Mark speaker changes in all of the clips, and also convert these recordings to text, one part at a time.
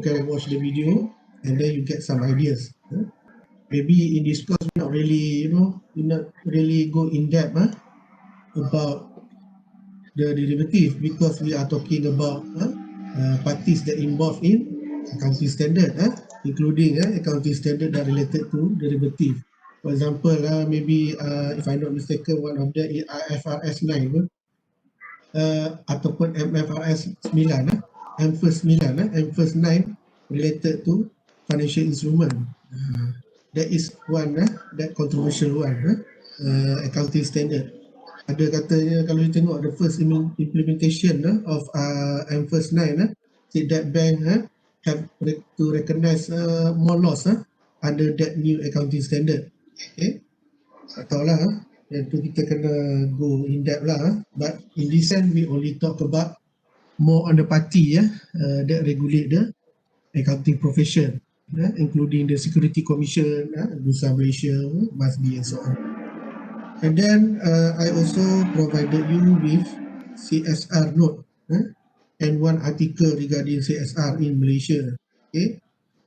Speaker 1: can watch the video and then you get some ideas. Maybe in this course we not really, we not really go in depth about the derivative, because we are talking about parties that involved in accounting standard, including accounting standard that related to derivative. For example, maybe if I'm not mistaken, one of them is IFRS 9 ataupun MFRS 9, MFRS 9, MFRS 9 related to financial instrument. That is one, that controversial one, accounting standard. Ada katanya kalau you tengok the first implementation of MFRS 9, said that bank have to recognize more loss under that new accounting standard. Okay, tak tahulah, yang tu kita kena go in depth lah. But in this end we only talk about more on the party that regulate the accounting profession, including the Security Commission, Bursa Malaysia, MASBI and so on. And then I also provided you with CSR note and one article regarding CSR in Malaysia. Okay,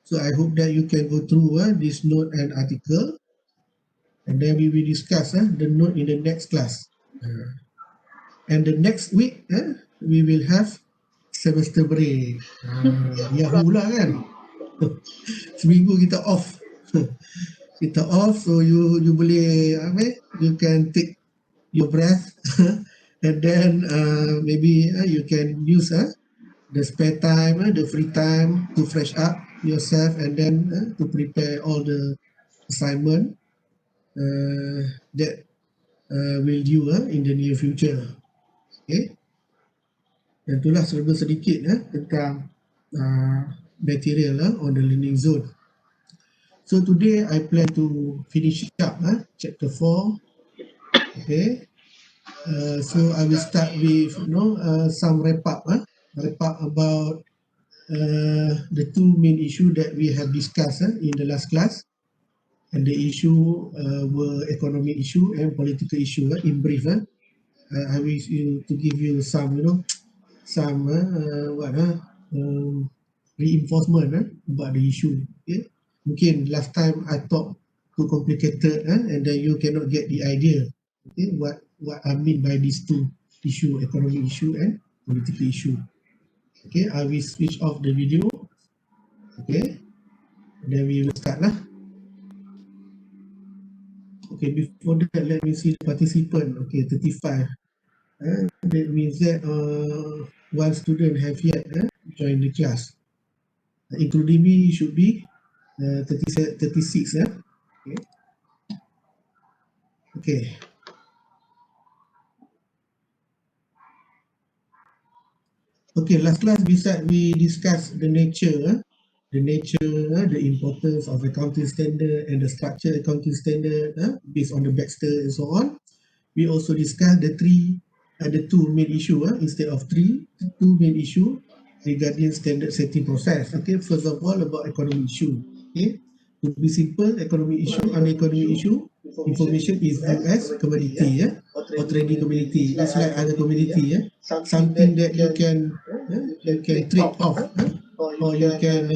Speaker 1: so I hope that you can go through this note and article, and then we will discuss the note in the next class. And the next week we will have semester break. Yahoo lah kan. Seminggu kita off. Kita off, so you boleh you can take your breath and then maybe you can use the spare time, the free time to fresh up yourself, and then to prepare all the assignment that will due in the near future. Okay, dan itulah serba sedikit tentang material on the learning zone. So today I plan to finish up chapter 4. Okay, so I will start with some wrap up about the two main issue that we have discussed in the last class, and the issue were economic issue and political issue. In brief, I wish you to give you some reinforcement about the issue. Okay, mungkin last time I talk too complicated and then you cannot get the idea. Okay, what I mean by these two issue, economic issue and political issue. Okay, I will switch off the video. Okay, and then we will start lah. Okay, before that, let me see the participant. Okay, 35. That means that one student have yet joined the class. Including me, should be 36. Okay. Okay. Okay, last class we discussed the nature, the importance of accounting standard and the structure accounting standard based on the Baxter and so on. We also discussed the two main issue instead of two main issue regarding standard setting process. Okay, first of all about economic issue. Okay, to be simple, economic issue, uneconomic issue, information is viewed as commodity or trading commodity. It's like other commodity, something that you can trade off or you can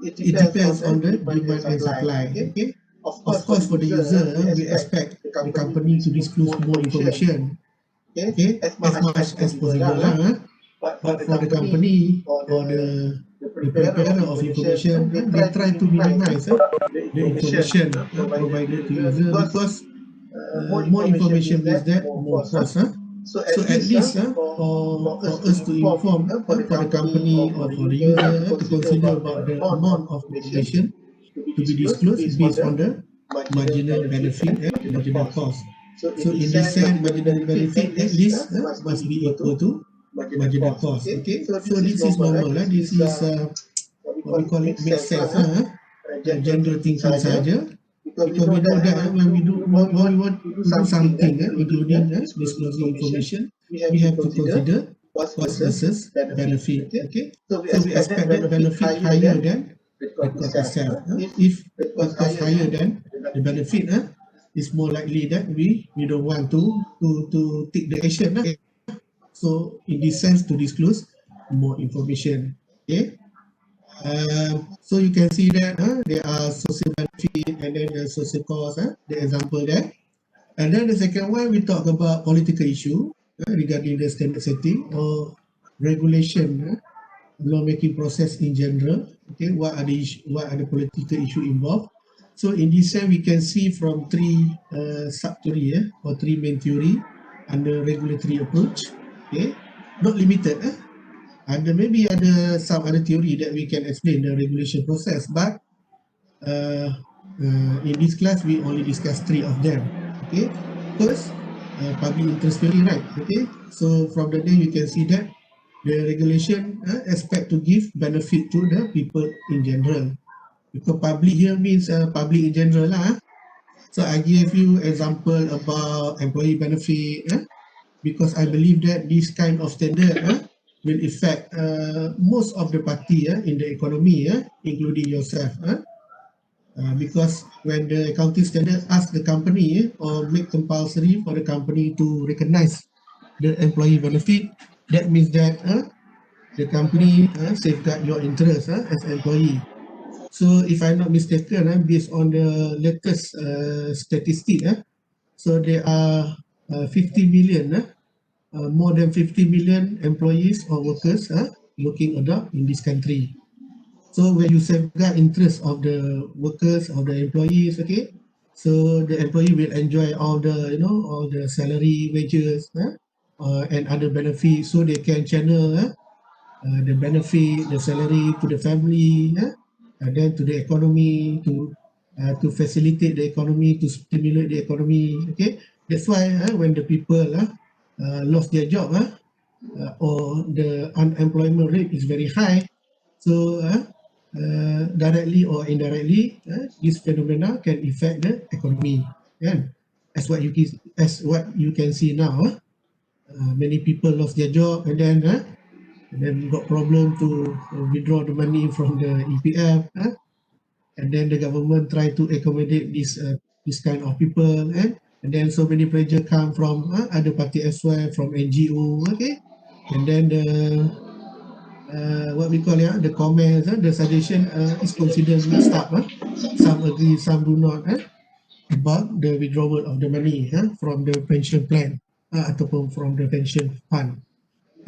Speaker 1: it depends on the demand and supply. Okay, of course for the user we expect the company to disclose more information, okay, as much as possible but for the company or the preparer of information, they try to minimize the information provided to user, because more information means that more cost. So at least for us to inform for the company or for the user to consider about the amount of information to be disclosed based on the marginal benefit and marginal cost. So in this sense, marginal benefit at least must be equal to marginal cost. Okay, so this is normal. This is what we call it make sense, general thinking saja. Because we know that when we want to do something, including disclosing information, we have to consider cost versus benefit. Okay, so we expect that benefit higher than the cost itself. If the cost higher than the benefit, it's more likely that we don't want to take the action. So in this sense, to disclose more information. Okay, So you can see that there are social benefit and then the social cost, the example there. And then the second one, we talk about political issue regarding the standard setting or regulation, lawmaking process in general. Okay, what are the political issue involved? So in this sense, we can see from three sub theory or three main theory under regulatory approach. Okay, not limited. And there maybe ada some other theory that we can explain the regulation process, but uh, in this class we only discuss three of them. Okay, first public interest theory, right? Okay, so from the name you can see that the regulation expect to give benefit to the people in general, because public here means public in general lah. So I give you example about employee benefit, because I believe that this kind of standard will affect most of the party in the economy, including yourself. Because when the accounting standard ask the company or make compulsory for the company to recognize the employee benefit, that means that the company safeguard your interest as employee. So if I'm not mistaken, based on the latest statistic, so there are 50 million, more than 50 million employees or workers working adult in this country. So when you safeguard interest of the workers, of the employees, okay, so the employee will enjoy all the all the salary, wages, and other benefits, so they can channel the benefit, the salary to the family, and then to the economy, to facilitate the economy, to stimulate the economy. Okay, that's why when the people lost their job, or the unemployment rate is very high, so directly or indirectly, this phenomena can affect the economy. Kan? As what you can see now, many people lost their job, and then got problem to withdraw the money from the EPF, and then the government try to accommodate this kind of people, and then so many pressure come from other party as well, from NGO, okay, and then the what we call the comments, the suggestion is considered mixed up. Some agree, some do not, about the withdrawal of the money from the pension plan ataupun from the pension fund.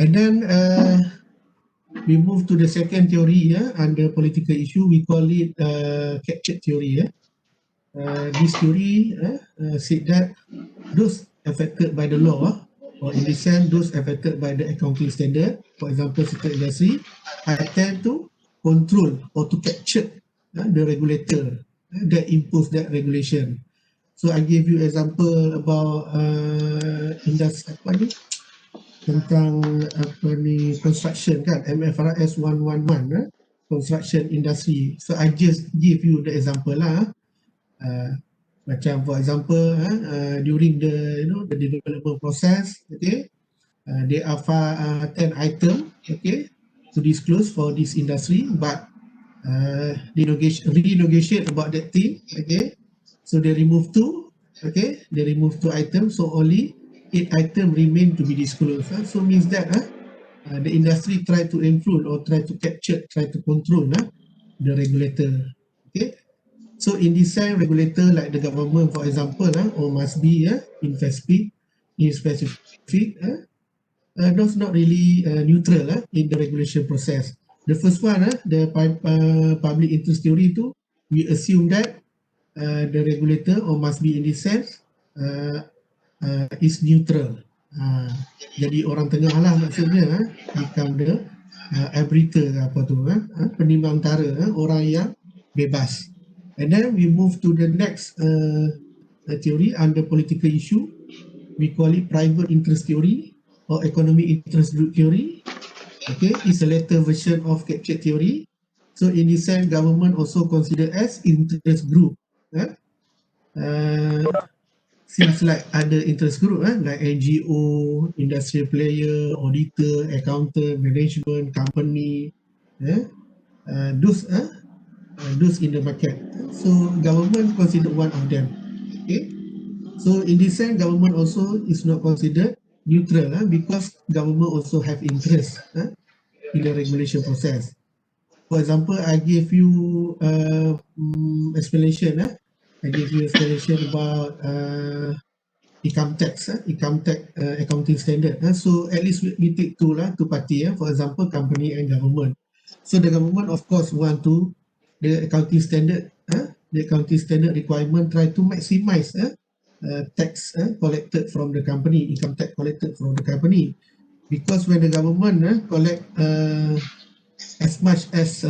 Speaker 1: And then we move to the second theory under political issue. We call it captured theory. This theory said that those affected by the law, or in this sense, those affected by the accounting standard, for example, certain industry, attempt to control or to capture the regulator that impose that regulation. So I give you example about industry apa ni, tentang apa ni, construction kan, MFRS 111, construction industry. So I just give you the example lah. Macam for example, during the the development process, okay, there are 10 item, okay, to disclose for this industry, but they renegotiate about that thing, okay, so they remove two, okay, they remove two items, so only 8 item remain to be disclosed. So means that the industry try to influence or try to capture, try to control the regulator, okay. So in this sense, regulator like the government, for example, or must be in specific, those not really neutral in the regulation process. The first one, the public interest theory tu, we assume that the regulator or must be in this sense is neutral. Jadi orang tengah lah maksudnya, become the arbiter apa tu, penimbang antara, orang yang bebas. And then we move to the next theory under political issue. We call it private interest theory or economic interest group theory. Okay, it's a later version of capture theory. So in this sense, government also considered as interest group. Seems like other interest group like NGO, industrial player, auditor, accountant, management, company, those in the market. So government considered one of them. Okay. So in this sense, government also is not considered neutral because government also have interest in the regulation process. For example, I give you explanation. I give you explanation about income tax, accounting standard. So at least we take two party. For example, company and government. So the government, of course, want to the accounting standard. The accounting standard requirement try to maximize tax collected from the company, income tax collected from the company. Because when the government collect as much as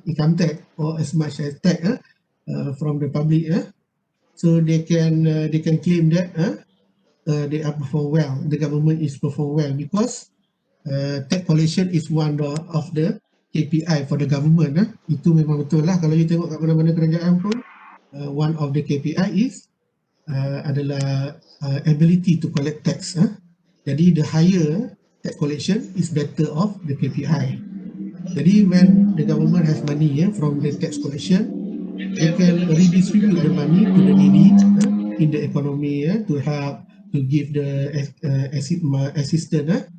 Speaker 1: income tax or as much as tax from the public, so they can claim that they are perform well. The government is perform well because tax collection is one of the KPI for the government. Itu memang betul lah. Kalau you tengok kat mana-mana kerajaan pun, one of the KPI is adalah ability to collect tax. Jadi the higher tax collection is better of the KPI. Jadi when the government has money from the tax collection, they can redistribute the money to the needy in the economy to help to give the assistance.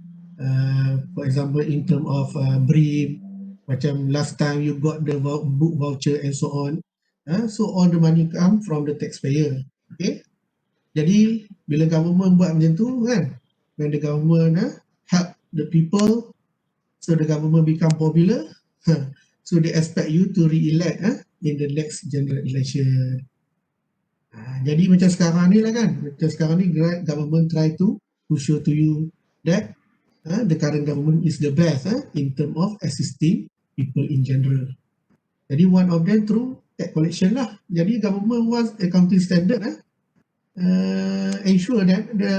Speaker 1: For example, in term of BRIM, macam last time you got the book voucher and so on. So all the money come from the taxpayer. Okay. Jadi bila government buat macam tu kan, when the government help the people, so the government become popular, so they expect you to re-elect in the next general election. Jadi macam sekarang ni lah kan, macam sekarang ni government try to show to you that the current government is the best in term of assisting people in general. Jadi one of them through tax collection lah. Jadi government wants accounting standard ensure that the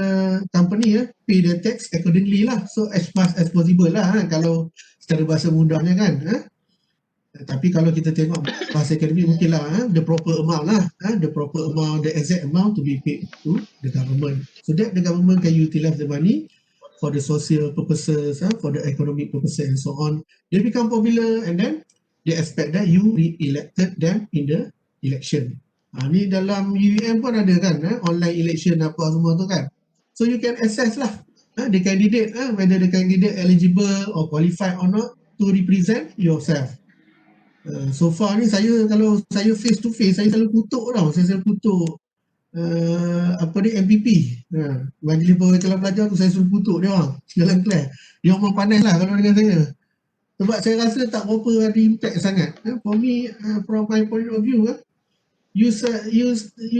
Speaker 1: company pay the tax accordingly lah. So as much as possible lah kalau secara bahasa mudahnya kan. Tapi kalau kita tengok bahasa akademik mungkin lah the proper amount lah, the proper amount, the exact amount to be paid to the government. So that the government can utilize the money for the social purposes, for the economic purposes and so on. They become popular and then they expect that you re-elected them in the election. Ni dalam UUM pun ada kan, online election apa semua tu kan. So you can assess lah the candidate, whether the candidate eligible or qualified or not to represent yourself. So far ni kalau saya face to face, saya selalu kutuk tau. Saya selalu kutuk MPP. Majlis Perwakilan Pelajar tu saya suruh kutuk dia orang dalam kelas. Dia orang panas lah kalau dengan saya. Sebab saya rasa tak berapa ada impact sangat. For me, from my point of view, you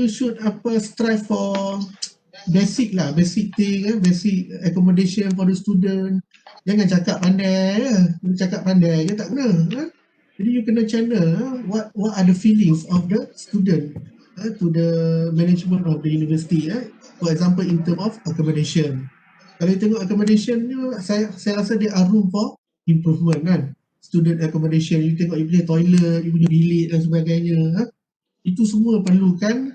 Speaker 1: should strive for basic thing, basic accommodation for the student. Jangan cakap pandai cakap pandai je tak guna. Jadi you kena channel what are the feelings of the student to the management of the university. For example, in term of accommodation. Kalau you tengok accommodation ni, saya rasa dia are room for improvement kan. Student accommodation, you tengok you punya toilet, you punya bilik dan sebagainya. Itu semua perlukan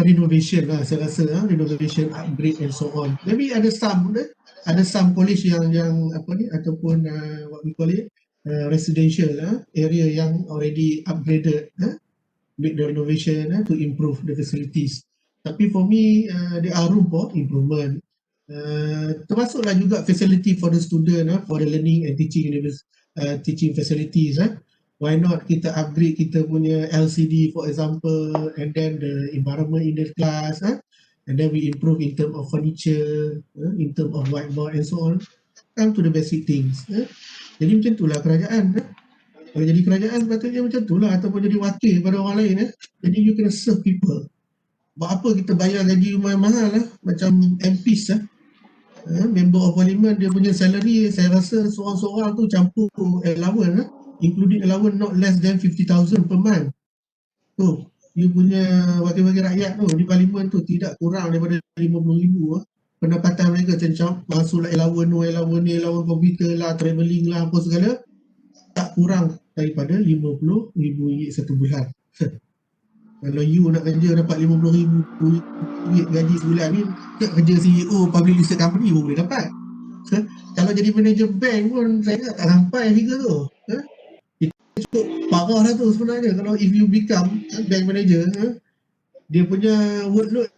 Speaker 1: renovation lah, saya rasa renovation, upgrade and so on. Maybe ada some college yang ataupun what we call it residential area yang already upgraded with the renovation to improve the facilities. Tapi for me there are room for improvement. Termasuklah juga facility for the student, for the learning and teaching facilities. Why not kita upgrade kita punya LCD for example, and then the environment in the class, and then we improve in term of furniture, in term of whiteboard and so on. Come to the basic things. Jadi macam itulah kerajaan. Kalau jadi kerajaan sepatutnya macam itulah, ataupun jadi wakil pada orang lain. Jadi you kena serve people. Buat apa kita bayar gaji mahal macam MPs member of parliament, dia punya salary saya rasa seorang-seorang tu campur allowance including allowance not less than 50,000 per month. Tu you punya wakil-wakil rakyat tu di parlimen tu tidak kurang daripada 50,000 pendapatan mereka, macam masuk allowance komputer lah, travelling lah, apa segala, tak kurang daripada 50,000 ringgit satu bulan. Kalau you nak kerja dapat 50,000 ringgit gaji sebulan ni, nak kerja CEO public listed company pun boleh dapat. Kalau jadi manager bank pun saya tak sampai figure tu. Itu cukup parah lah tu sebenarnya. Kalau if you become bank manager, dia punya workload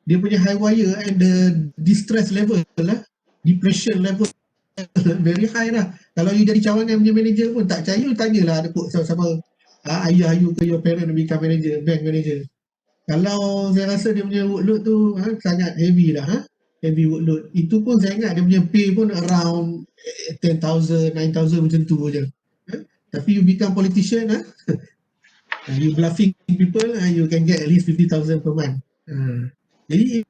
Speaker 1: dia punya high wire and the distress level depression level very high lah. Kalau you jadi cawangan punya manager pun tak percaya, you tanyalah ada kod sama-sama ayah you ke your parent become manager, bank manager. Kalau saya rasa dia punya workload tu sangat heavy lah, heavy workload. Itu pun saya ingat dia punya pay pun around 10,000, 9,000 macam tu je. Tapi you become politician, you bluffing people, you can get at least 50,000 per month. Jadi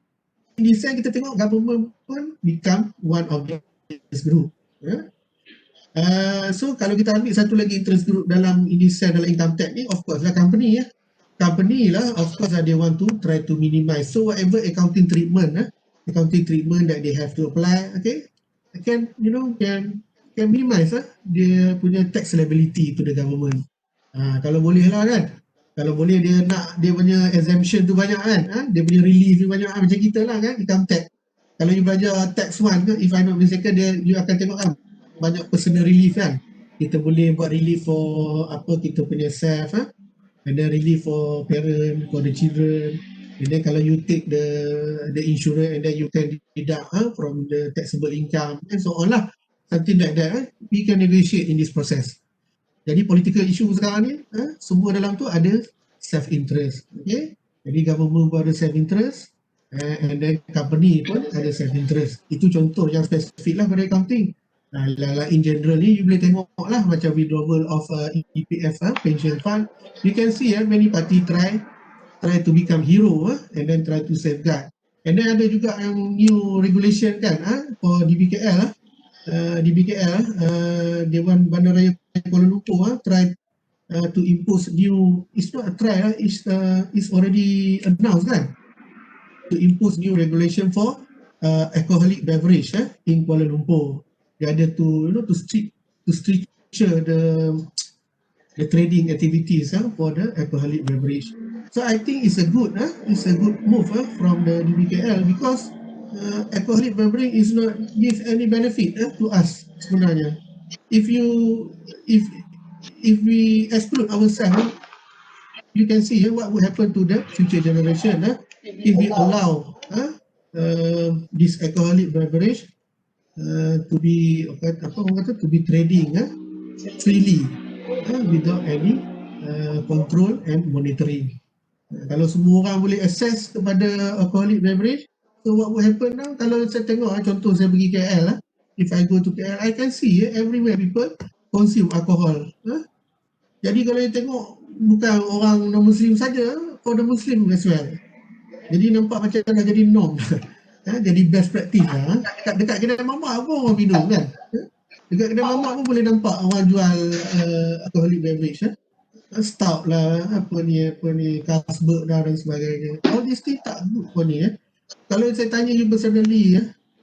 Speaker 1: in this sense kita tengok government pun become one of this group. So kalau kita ambil satu lagi interest group dalam in this sense dalam income tax ni, of course lah company company lah, of course they want to try to minimize. So whatever accounting treatment that they have to apply, okay, can minimize dia punya tax liability to the government. Kalau boleh lah kan, kalau boleh dia nak dia punya exemption tu banyak kan, dia punya relief tu banyak macam kita lah kan, income tax. Kalau you belajar tax 1 ke, if I not mistaken, you akan tengok kan banyak personal relief kan. Kita boleh buat relief for kita punya self, and then relief for parent, for the children, and then kalau you take the insurance and then you can deduct from the taxable income and so on lah, something like that. We can negotiate in this process. Jadi political issue sekarang ni semua dalam tu ada self interest, okay? Jadi government pun ada self interest, and then company pun ada self interest. Itu contoh yang spesifik lah pada accounting. In general ni you boleh tengok lah macam withdrawal of EPF pension fund. You can see many party try to become hero and then try to safeguard. And then ada juga yang new regulation kan for DBKL Dewan Bandaraya Kuala Lumpur try to impose new, it's not a try, it's already announced kan, to impose new regulation for alcoholic beverage in Kuala Lumpur. They ada to structure the trading activities for the alcoholic beverage. So I think it's a good move from the DBKL, because alcoholic beverage is not give any benefit to us sebenarnya. If we exclude ourselves, you can see what will happen to the future generation if we allow this alcoholic beverage to be trading freely without any control and monitoring. Kalau semua orang boleh access kepada alcoholic beverage, so what will happen now? Kalau saya tengok contoh saya pergi KL, if I go to KL, I can see everywhere people consume alcohol. Jadi kalau you tengok bukan orang non-Muslim saja, for the Muslim as well. Jadi nampak macam dah jadi norm. Jadi best practice dekat kedai mamak pun orang minum kan. Dekat kedai mamak pun boleh nampak orang jual alcoholic beverage stout lah, apa ni Carlsberg dan sebagainya. All these things tak good pun ni Kalau saya tanya you personally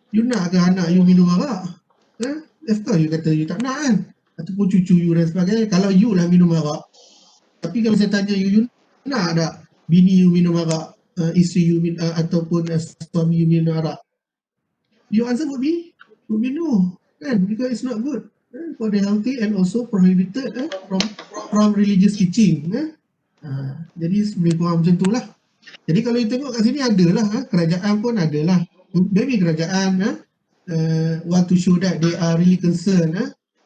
Speaker 1: you nak ke anak you minum arak? Of course you kata you tak nak kan, ataupun cucu you dan sebagainya. Kalau you lah minum arak. Tapi kalau saya tanya you nak tak bini you minum arak, isteri you ataupun suami you minum arak? Your answer would be no kan, because it's not good for the healthy and also prohibited from religious teaching. Jadi lebih kurang macam tu lah. Jadi kalau you tengok kat sini adalah kerajaan pun adalah, maybe kerajaan want to show that they are really concerned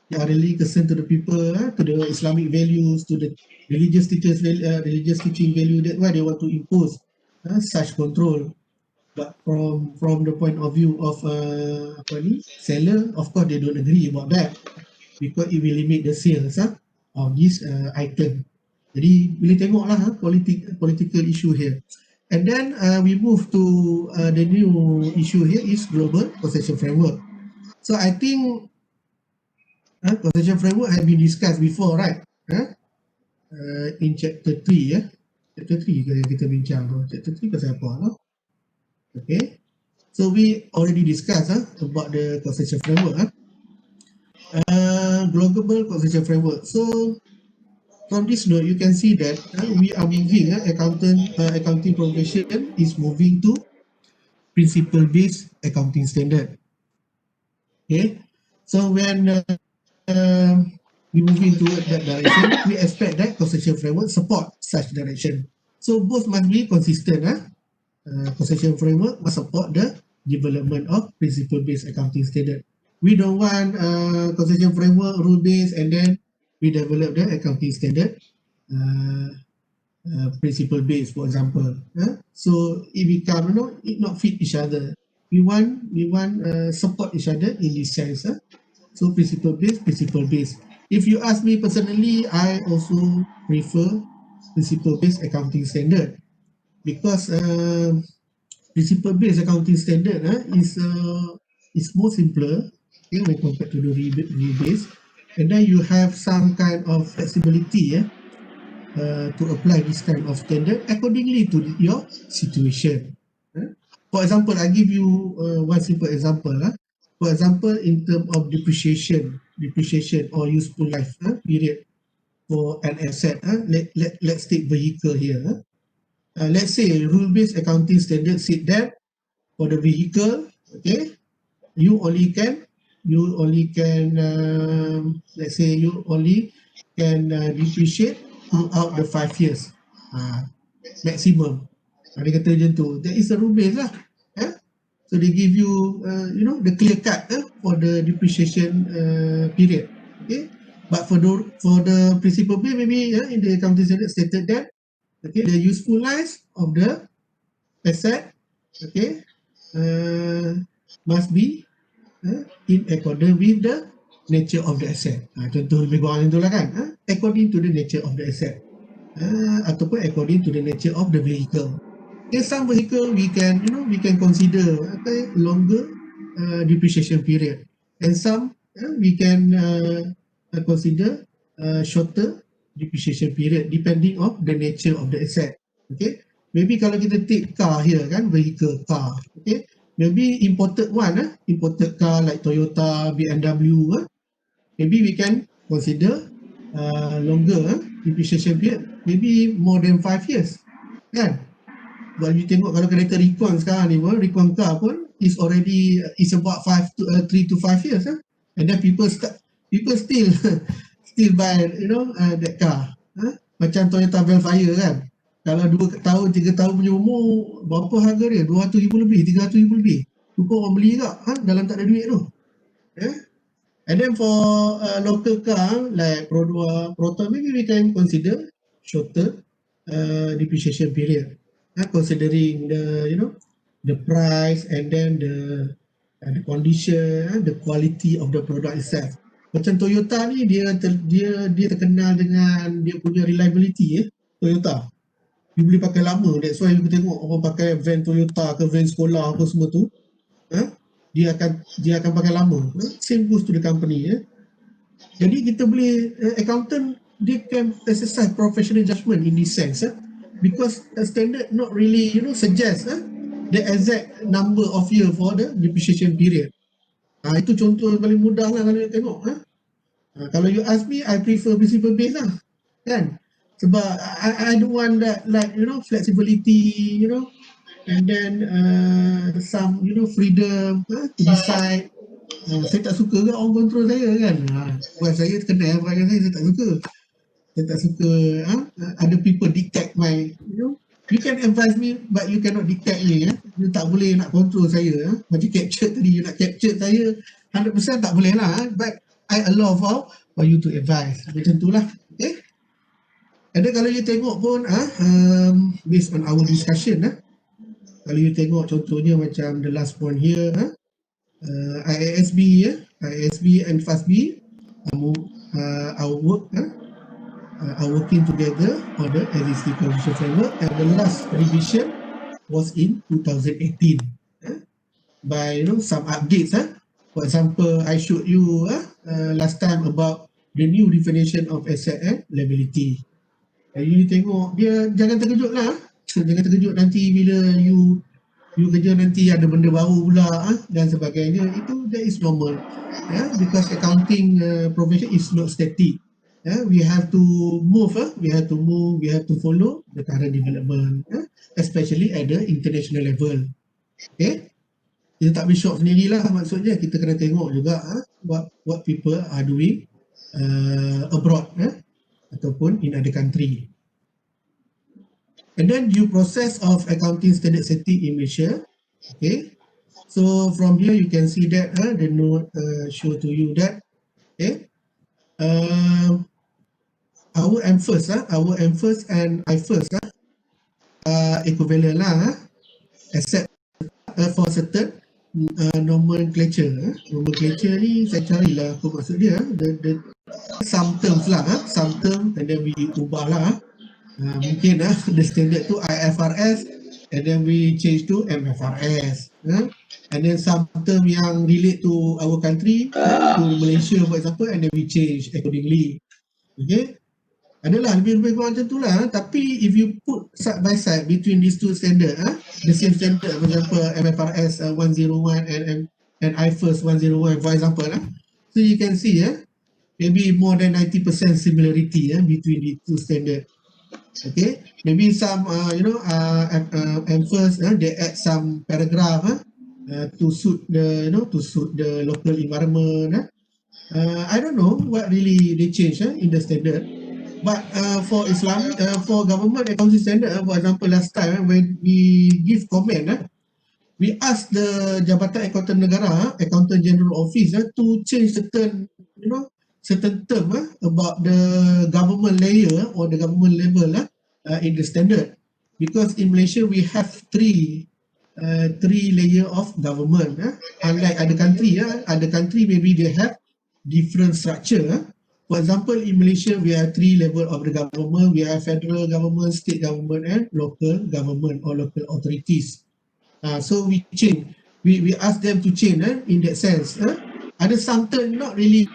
Speaker 1: to the people, to the Islamic values, to the religious teachers, religious teaching value. That's why they want to impose such control. But from the point of view of seller, of course they don't agree about that, because it will limit the sales of this item. Jadi boleh tengoklah political issue here. And then we move to the new issue here is global concession framework. So I think concession framework has been discussed before, right? In chapter 3 chapter 3 kita bincang chapter 3 pasal apa Okay, so we already discussed about the concession framework, global concession framework. So from this note, you can see that we are moving, accounting profession is moving to principle-based accounting standard. Okay, so when we move into that direction, we expect that concession framework support such direction. So both must be consistent. Concession framework must support the development of principle-based accounting standard. We don't want concession framework, rule based, and then we develop the accounting standard principle based, for example. So it become, it not fit each other. We want support each other in this sense. So principle based, principle based. If you ask me personally, I also prefer principle based accounting standard because principle based accounting standard is more simpler, okay, when compared to the rule based, and then you have some kind of flexibility to apply this kind of standard accordingly to your situation. For example, I give you one simple example. For example, in terms of depreciation or useful life period for an asset. Let's take vehicle here. Let's say rule-based accounting standard said that for the vehicle, okay, you only can let's say you only can depreciate throughout the 5 years maximum. Dia kata macam tu. That is a rule base lah. So they give you the clear cut for the depreciation period. Okay, but for the principal base, maybe in the accounting standard stated that the useful life of the asset must be in accordance with the nature of the asset. Contoh lebih kurang macam tu lah kan. According to the nature of the asset. Ataupun according to the nature of the vehicle. In some vehicle we can consider longer depreciation period, and some we can consider shorter depreciation period depending on the nature of the asset. Okay, maybe kalau kita take car here kan, vehicle car, okay, maybe imported car like Toyota, BMW, maybe we can consider longer depreciation period, maybe more than 5 years kan. Kalau you tengok kalau kereta Recon sekarang ni pun, Recon car pun is already is about 3 to 5 years and then people still still buy that car. Macam Toyota Velfire kan, kalau 2 tahun 3 tahun punya umur, berapa harga dia? 200,000 lebih, 300,000 lebih. Lupa orang beli tak dalam tak ada duit tu. And then for local car like Proton, maybe we can consider shorter depreciation period, considering the price and then the condition, the quality of the product itself. Macam Toyota ni dia terkenal dengan dia punya reliability Toyota. You boleh pakai lama. That's why you tengok orang pakai van Toyota ke van sekolah apa semua tu, dia akan pakai lama. Same goes to the company. Jadi kita boleh accountant dia can exercise professional judgment in this sense because a standard not really suggest the exact number of year for the depreciation period. Itu contoh paling mudah lah kalau you tengok. Kalau you ask me, I prefer principle based lah kan, sebab I don't want that like flexibility and then some freedom to decide. Saya tak suka ke orang control saya kan. Buat saya kenal perangai saya tak suka. Saya tak suka other people dictate my you can advise me but you cannot dictate me. You tak boleh nak control saya. Macam capture tadi, you nak capture saya 100% tak boleh lah. But I allow for you to advise. Macam tu lah. Okay. And then kalau you tengok pun based on our discussion kalau you tengok contohnya macam the last point here, IASB and FASB our work are working together on the existing condition framework, and the last revision was in 2018 by some updates. For example, I showed you last time about the new definition of asset and liability. You tengok dia, jangan terkejut lah. Jangan terkejut nanti bila you kerja nanti ada benda baru pula dan sebagainya. Itu that is normal because accounting profession is not static. We have to move. We have to follow the current development, especially at the international level. Okay, kita tak boleh shock sendirilah. Maksudnya kita kena tengok juga what people are doing abroad ataupun in other country. And then due process of accounting standard setting in Malaysia. Okay, So from here you can see that the note show to you that our M first and I first equivalent lah, except for certain nomenclature. Nomenclature ni saya carilah apa maksud dia. The some terms lah, some term and then we ubah lah. Mungkin the standard tu IFRS and then we change to MFRS. And then some term yang relate to our country, to Malaysia for example, and then we change accordingly. Okay. Adalah lebih kurang macam tu lah. Tapi if you put side by side between these two standard, the same standard, for example MFRS 101 and IFRS 101 for example, so you can see maybe more than 90% similarity between the two standard. Okay, maybe some first they add some paragraph to suit the local environment. I don't know what really they change in the standard. But for Islam, for government accounting standard, for example, last time when we give comment, we ask the Jabatan Accountant Negara, Accountant General Office, to change certain term about the government layer or the government level in the standard, because in Malaysia we have three layer of government. Unlike other country maybe they have different structure. For example, in Malaysia, we have three level of the government. We have federal government, state government, and local government or local authorities. So we change. We ask them to change in that sense. Ada something not really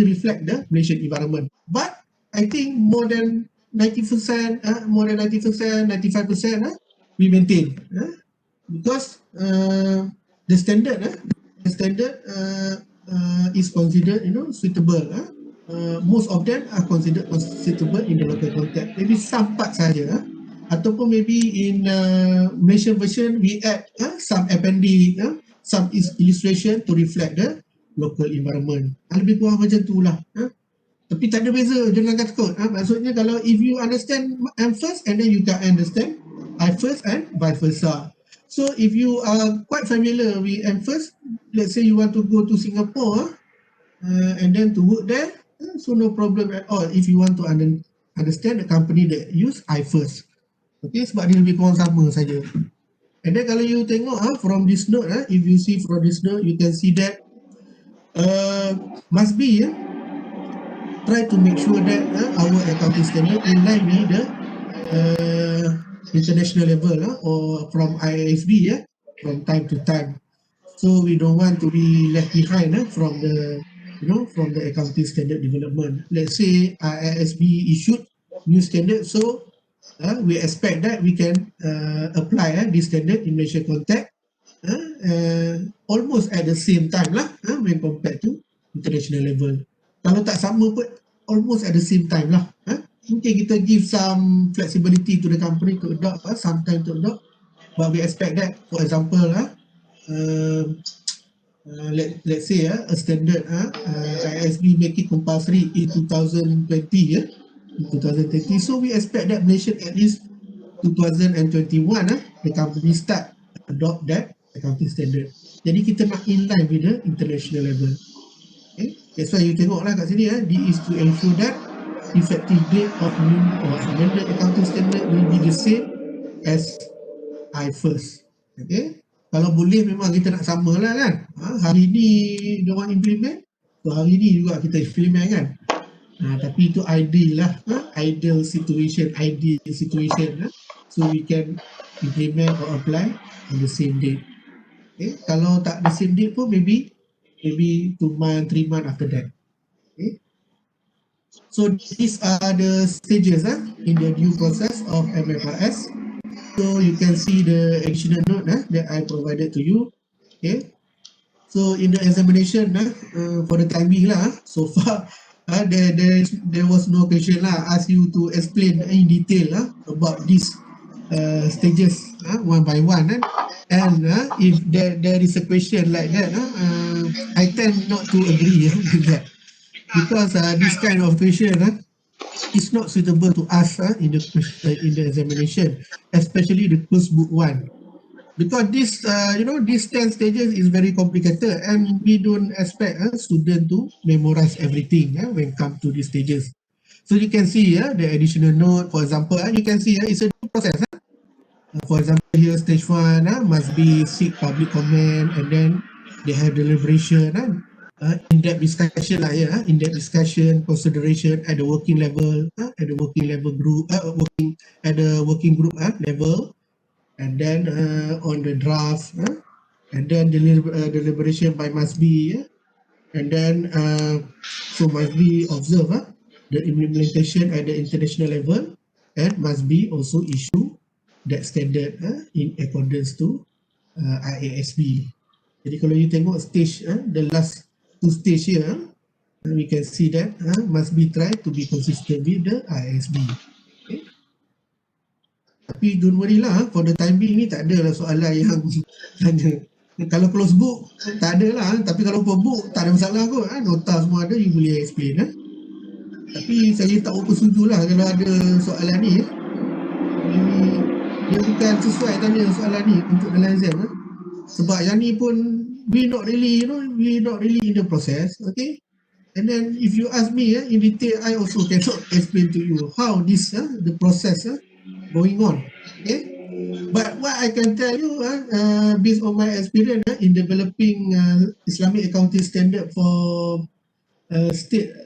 Speaker 1: reflect the Malaysian environment. But I think more than 90%, 95%, we maintain because the standard is considered suitable. Most of them are considered suitable in the local context. Maybe some part saja, ataupun maybe in Malaysian version we add some appendix, some illustration to reflect the local environment. Lebih kurang macam tu lah. Tapi tak ada beza, jangan takut. Maksudnya kalau if you understand M first and then you can understand I first and vice versa. So if you are quite familiar with M first, let's say you want to go to Singapore and then to work there, so no problem at all if you want to understand the company that use I first. Okay, sebab dia lebih kurang sama saja. And then kalau you tengok from this note, if you see from this note, you can see that must be try to make sure that our accounting standard in line with the international level or from IASB from time to time. So we don't want to be left behind from the accounting standard development. Let's say IASB issued new standard, so we expect that we can apply this standard in Malaysia context almost at the same time when compared to international level. Kalau tak sama pun almost at the same time lah. Mungkin kita give some flexibility to the company to adopt, sometime to adopt, but we expect that, for example, let's say a standard IASB make it compulsory in 2020, so we expect that Malaysia at least 2021 the company start adopt that accounting standard. Jadi kita nak in line with the international level. Okay? That's why you tengoklah kat sini this is to ensure that effective date of new or amended accounting standard will be the same as I first. Okay, kalau boleh memang kita nak samalah kan. Hari ni dia orang implement, so hari ni juga kita implement kan. Tapi itu ideal lah, ideal situation, so we can implement or apply on the same date. Okay, kalau tak the same date pun maybe 2 months, 3 months after that. Okay. So these are the stages in the due process of MFRS. So you can see the additional note that I provided to you. Okay. So in the examination for the time being so far there was no question ask you to explain in detail about these stages one by one. And if there is a question like that, I tend not to agree with that. Because this kind of question is not suitable to us in the examination, especially the closed book one. because this these 10 stages is very complicated, and we don't expect a student to memorize everything when come to these stages. So you can see the additional note, for example, you can see it's a process. For example, here stage 1 must be seek public comment, and then they have deliberation, in-depth discussion lah, in-depth discussion, consideration at the working level, at the working level group, working group level, and then on the draft, and then deliberation by must be, and then so must be observe the implementation at the international level, and must be also issue that standard in accordance to IASB. Jadi kalau you tengok stage the last 2 stage here, we can see that must be try to be consistent with the IASB. Okay. Tapi don't worry lah, for the time being ni tak ada lah soalan yang tanya. Kalau close book tak ada lah, tapi kalau open book tak ada masalah kot, nota semua ada, you boleh explain. Tapi saya tak berapa setuju lah kalau ada soalan ni. Dia bukan sesuai tanya soalan ni untuk dalam exam. Sebab yang ni pun we not really in the process, okay? And then if you ask me in detail, I also cannot explain to you how this the process going on, okay? But what I can tell you, based on my experience in developing Islamic accounting standard for state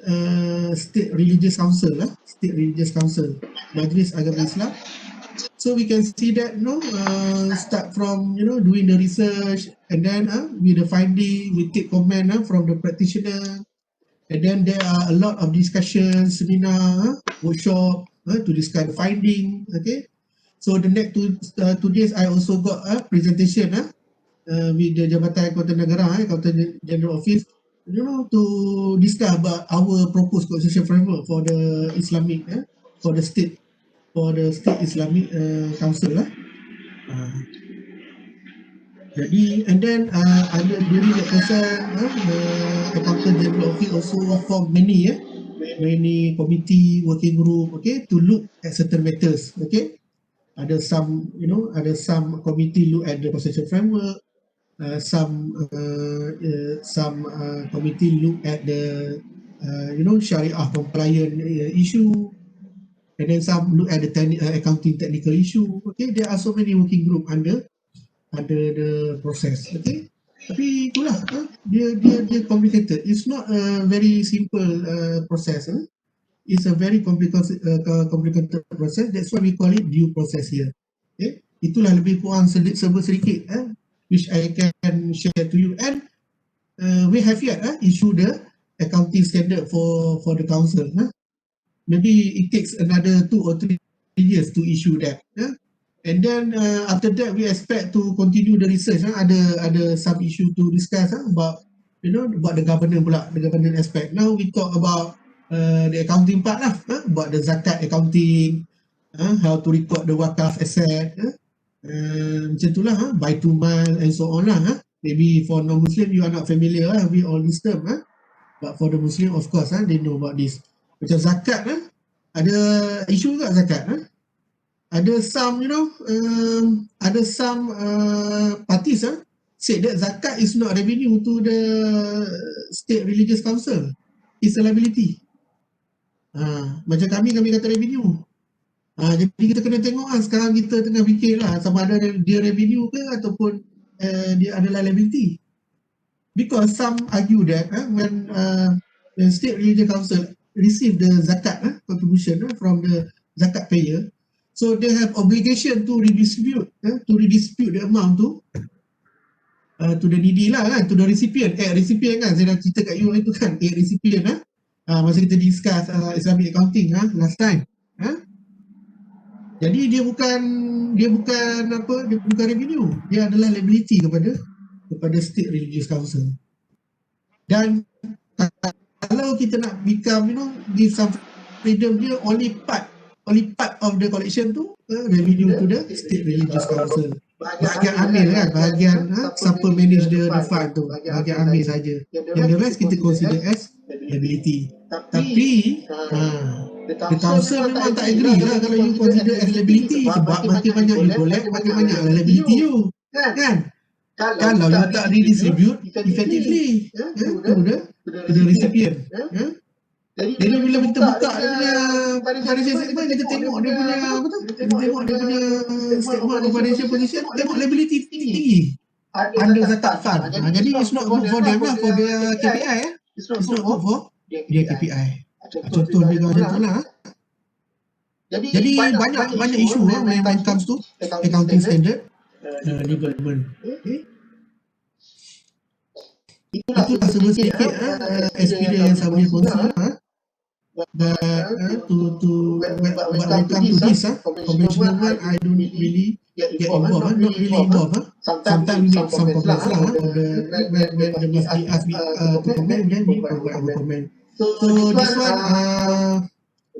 Speaker 1: religious council, Majlis Agama Islam. So we can see that start from doing the research, and then with the finding we take comment from the practitioner, and then there are a lot of discussions, seminar, workshop to discuss the finding. Okay, so the next 2 days I also got a presentation with the Jabatan Accountant Negara, Accountant General Office, to discuss about our proposed constitution framework for the Islamic for the state Islamic Council lah. Jadi, and then during the process, the Accountant General Office also form many committee, working group, okay, to look at certain matters, okay. Ada some committee look at the constitution framework, some committee look at the Sharia compliant issue, and then some look at the accounting technical issue. Okay, there are so many working group under the process. Okay, tapi itulah dia complicated. It's not a very simple process. It's a very complicated process. That's why we call it due process here. Okay, itulah lebih kurang sedikit which I can share to you. And we have yet issue the accounting standard for the council. Maybe it takes another 2 or 3 years to issue that. And then after that, we expect to continue the research. Ada some issue to discuss about the governance pula, the governance aspect. Now we talk about the accounting part lah, about the zakat accounting, how to report the wakaf asset, macam itulah, Baitul Mal and so on lah. Maybe for non-Muslim you are not familiar with all this term, but for the Muslim of course they know about this. Macam zakat ada isu juga zakat. Ada some parties said that zakat is not revenue to the state religious council, it's a liability. Macam kami kata revenue. Jadi kita kena tengok sekarang kita tengah fikir sama ada dia revenue ke ataupun dia adalah liability. Because some argue that when state religious council receive the zakat contribution from the zakat payer, so they have obligation to redistribute the amount to the needy lah, to the recipient. Recipient kan, saya dah cerita kat you itu kan, recipient masa kita discuss Islamic accounting last time. Jadi dia bukan revenue, dia adalah liability kepada state religious council. Dan kalau kita nak become give some freedom, dia only part of the collection tu revenue to the state religious council. Bahagian amil kan, bahagian siapa manage the fund tu, bahagian amil saja. Yang the rest kita consider as liability. Tapi the council memang tak agree lah kalau you consider as liability, sebab makin banyak you collect, makin banyak liability you. kan? Kalau you tak redistribute effectively to the recipient. Jadi bila kita buka dia punya financial statement, kita tengok dia punya apa tu? Kita tengok dia punya statement of financial position, tengok liability tinggi under zakat fund. Jadi it's not good for them lah, for their KPI. It's not good for their KPI. Contoh dia macam tu lah. Jadi banyak isu when it comes to accounting standard development. Itulah sebab sedikit experience yang saya boleh kongsi but when it comes to this conventional one, I don't really get involved, not really involved. Sometimes we make some comments lah when the must be asked to comment, then we provide our comment. So this one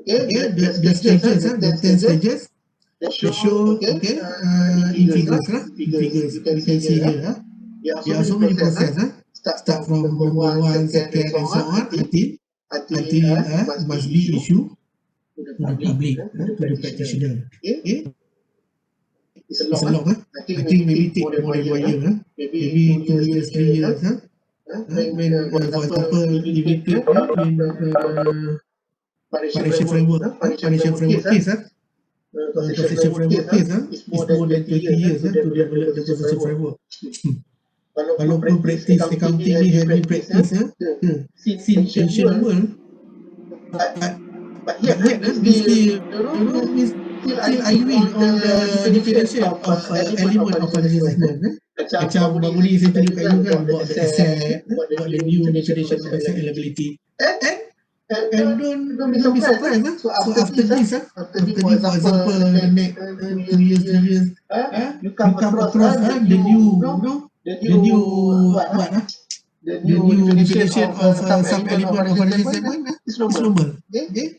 Speaker 1: the stages, the 10 stages that show in figures lah, figures we can see here. There are so many process start from number 1, second and so on until must be issued to the public, to the practitioner. It's a lot. I think maybe take more than 1 year, maybe 2 years, 3 years. When for example limited in financial framework case, concession framework case is more than 20 years to develop the concession framework. Walaupun praktis accounting ni heavy practice since ancient world, but yet we still arguing on the definition of element of financial statement. Macam baru ni saya tunjuk kat you kan about the asset, about the new definition of asset and liability, and don't be surprised. So after this, for example the next 2 years, 3 years, you come across the new definition of some element of financial statement. It's normal. Don't be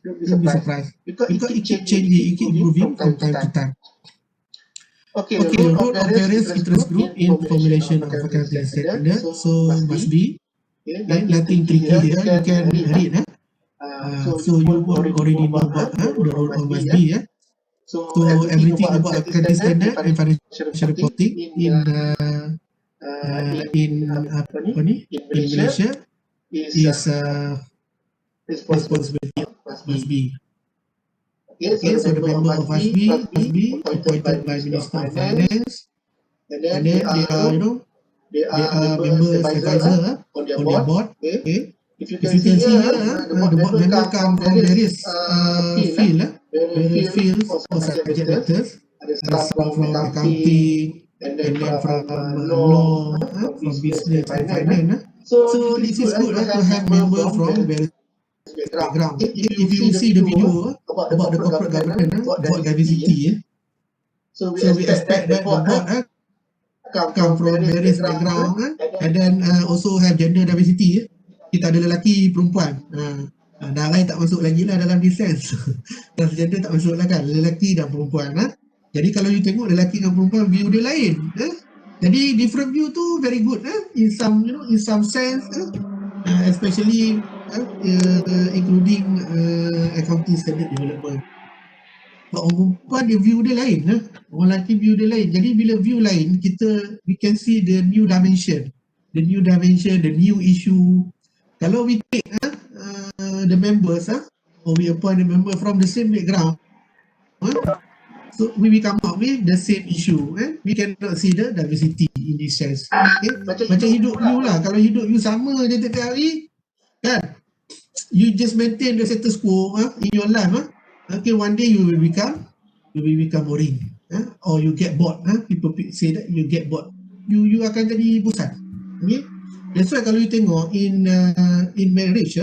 Speaker 1: surprised because it keep changing, it keep improving from time to time. Okay, role of various interest group in formulation of accounting standard. So must be nothing tricky here. You can read. So you already know about the role of must be. So everything about accounting standard and financial reporting in Malaysia is responsibility of must be. Okay, so the member of must be appointed by Minister of Finance, and then they are members advisor on their board. Okay, if you can see here, the board member come from various fields or subject matters. Some from accounting, and then from law, from business and finance. So this is good to have members from various background. If you see the video about the corporate governance, about diversity, so we expect that the board come from various background, and then also have gender diversity. Kita ada lelaki, perempuan. Dah lain tak masuk lagi lah dalam this sense. Transgender tak masuk lah kan, lelaki dan perempuan. Jadi kalau you tengok lelaki dan perempuan, view dia lain. Jadi different view tu very good. In some sense, especially including accounting standard development. Orang perempuan dia view dia lain, orang lelaki view dia lain. Jadi bila view lain, we can see the new dimension, the new issue. Kalau we take the members, or we appoint the member from the same background, so we come up with the same issue. We cannot see the diversity in this sense. Macam hidup you lah. Kalau hidup you sama je tiap hari, kan? You just maintain the status quo in your life. Okay, one day you will become boring, or you get bored. People say that you get bored. You akan jadi bosan. Okay, that's why kalau you tengok in marriage,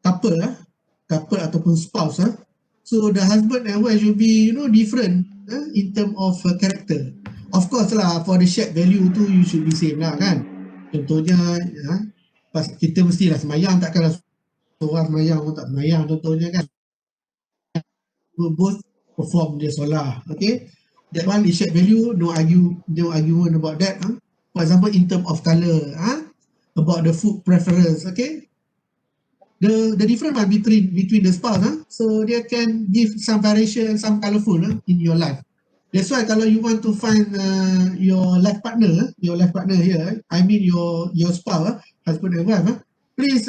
Speaker 1: couple ataupun spouse, so the husband and wife should be different in term of character. Of course lah, for the shared value tu you should be same lah kan. Contohnya pas kita mestilah semayang, takkanlah seorang semayang orang tak semayang contohnya kan. Both perform their solat. Okay, that one is shared value, no argument about that. For example, in term of color, about the food preference. Okay, the difference between the spouse, so they can give some variation, some colorful in your life. That's why kalau you want to find your life partner here, I mean your spouse, husband and wife, please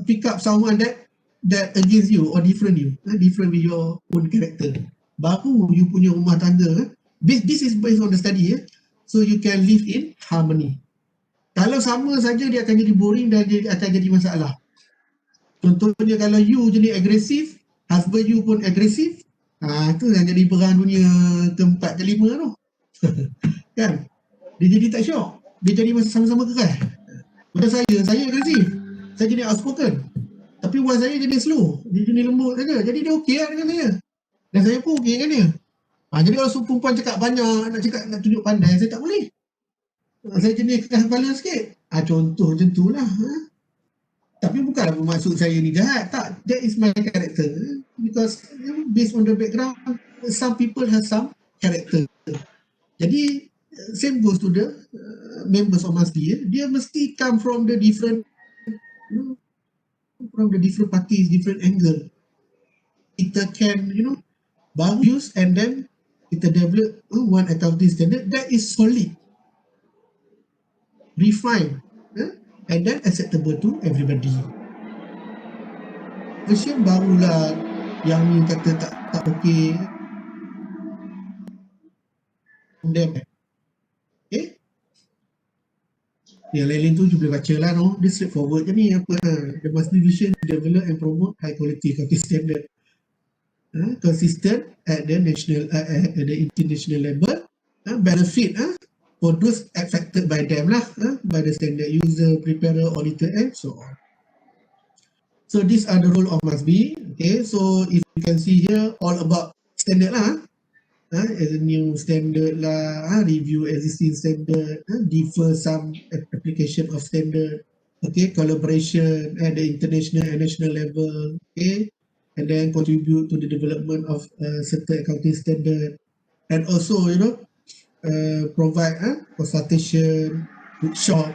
Speaker 1: pick up someone that against you or different with your own character. Baru you punya rumah tangga. This is based on the study, so you can live in harmony. Kalau sama saja dia akan jadi boring dan dia akan jadi masalah. Contohnya kalau you jenis agresif, husband you pun agresif, itu yang jadi perang dunia keempat kelima tu. Kan? Dia jadi tak syok. Dia jadi sama-sama keras. Macam saya agresif. Saya jadi outspoken. Tapi wife saya jadi slow. Dia jenis lembut saja. Jadi dia okey lah dengan saya. Dan saya pun okey dengan dia. Jadi kalau perempuan cakap banyak, nak tunjuk pandai, saya tak boleh. Saya jenis keras kepala sikit. Contoh macam tu lah. Tapi bukanlah bermaksud saya ni jahat. Tak, that is my character. Because based on the background, some people have some character. Jadi, same goes to the members of MASBI. Dia mesti come from the different parties, different angle. Kita can, baru use and then kita develop one accounting standard that is solid, refined, and then acceptable to everybody. Version barulah yang kata tak okey. Okay? Yang lain-lain tu boleh baca lah, no? Dia straightforward je ni apa. The must be vision to develop and promote high quality accounting standard. Consistent at the national, at the international level. Benefit for those affected by them lah, by the standard user, preparer, auditor, and so on. So these are the role of MASBI. Okay, so if you can see here, all about standard lah. As a new standard lah, review existing standard, differ some application of standard. Okay, collaboration at the international and national level. Okay, and then contribute to the development of certain accounting standard, and also provide consultation, workshop,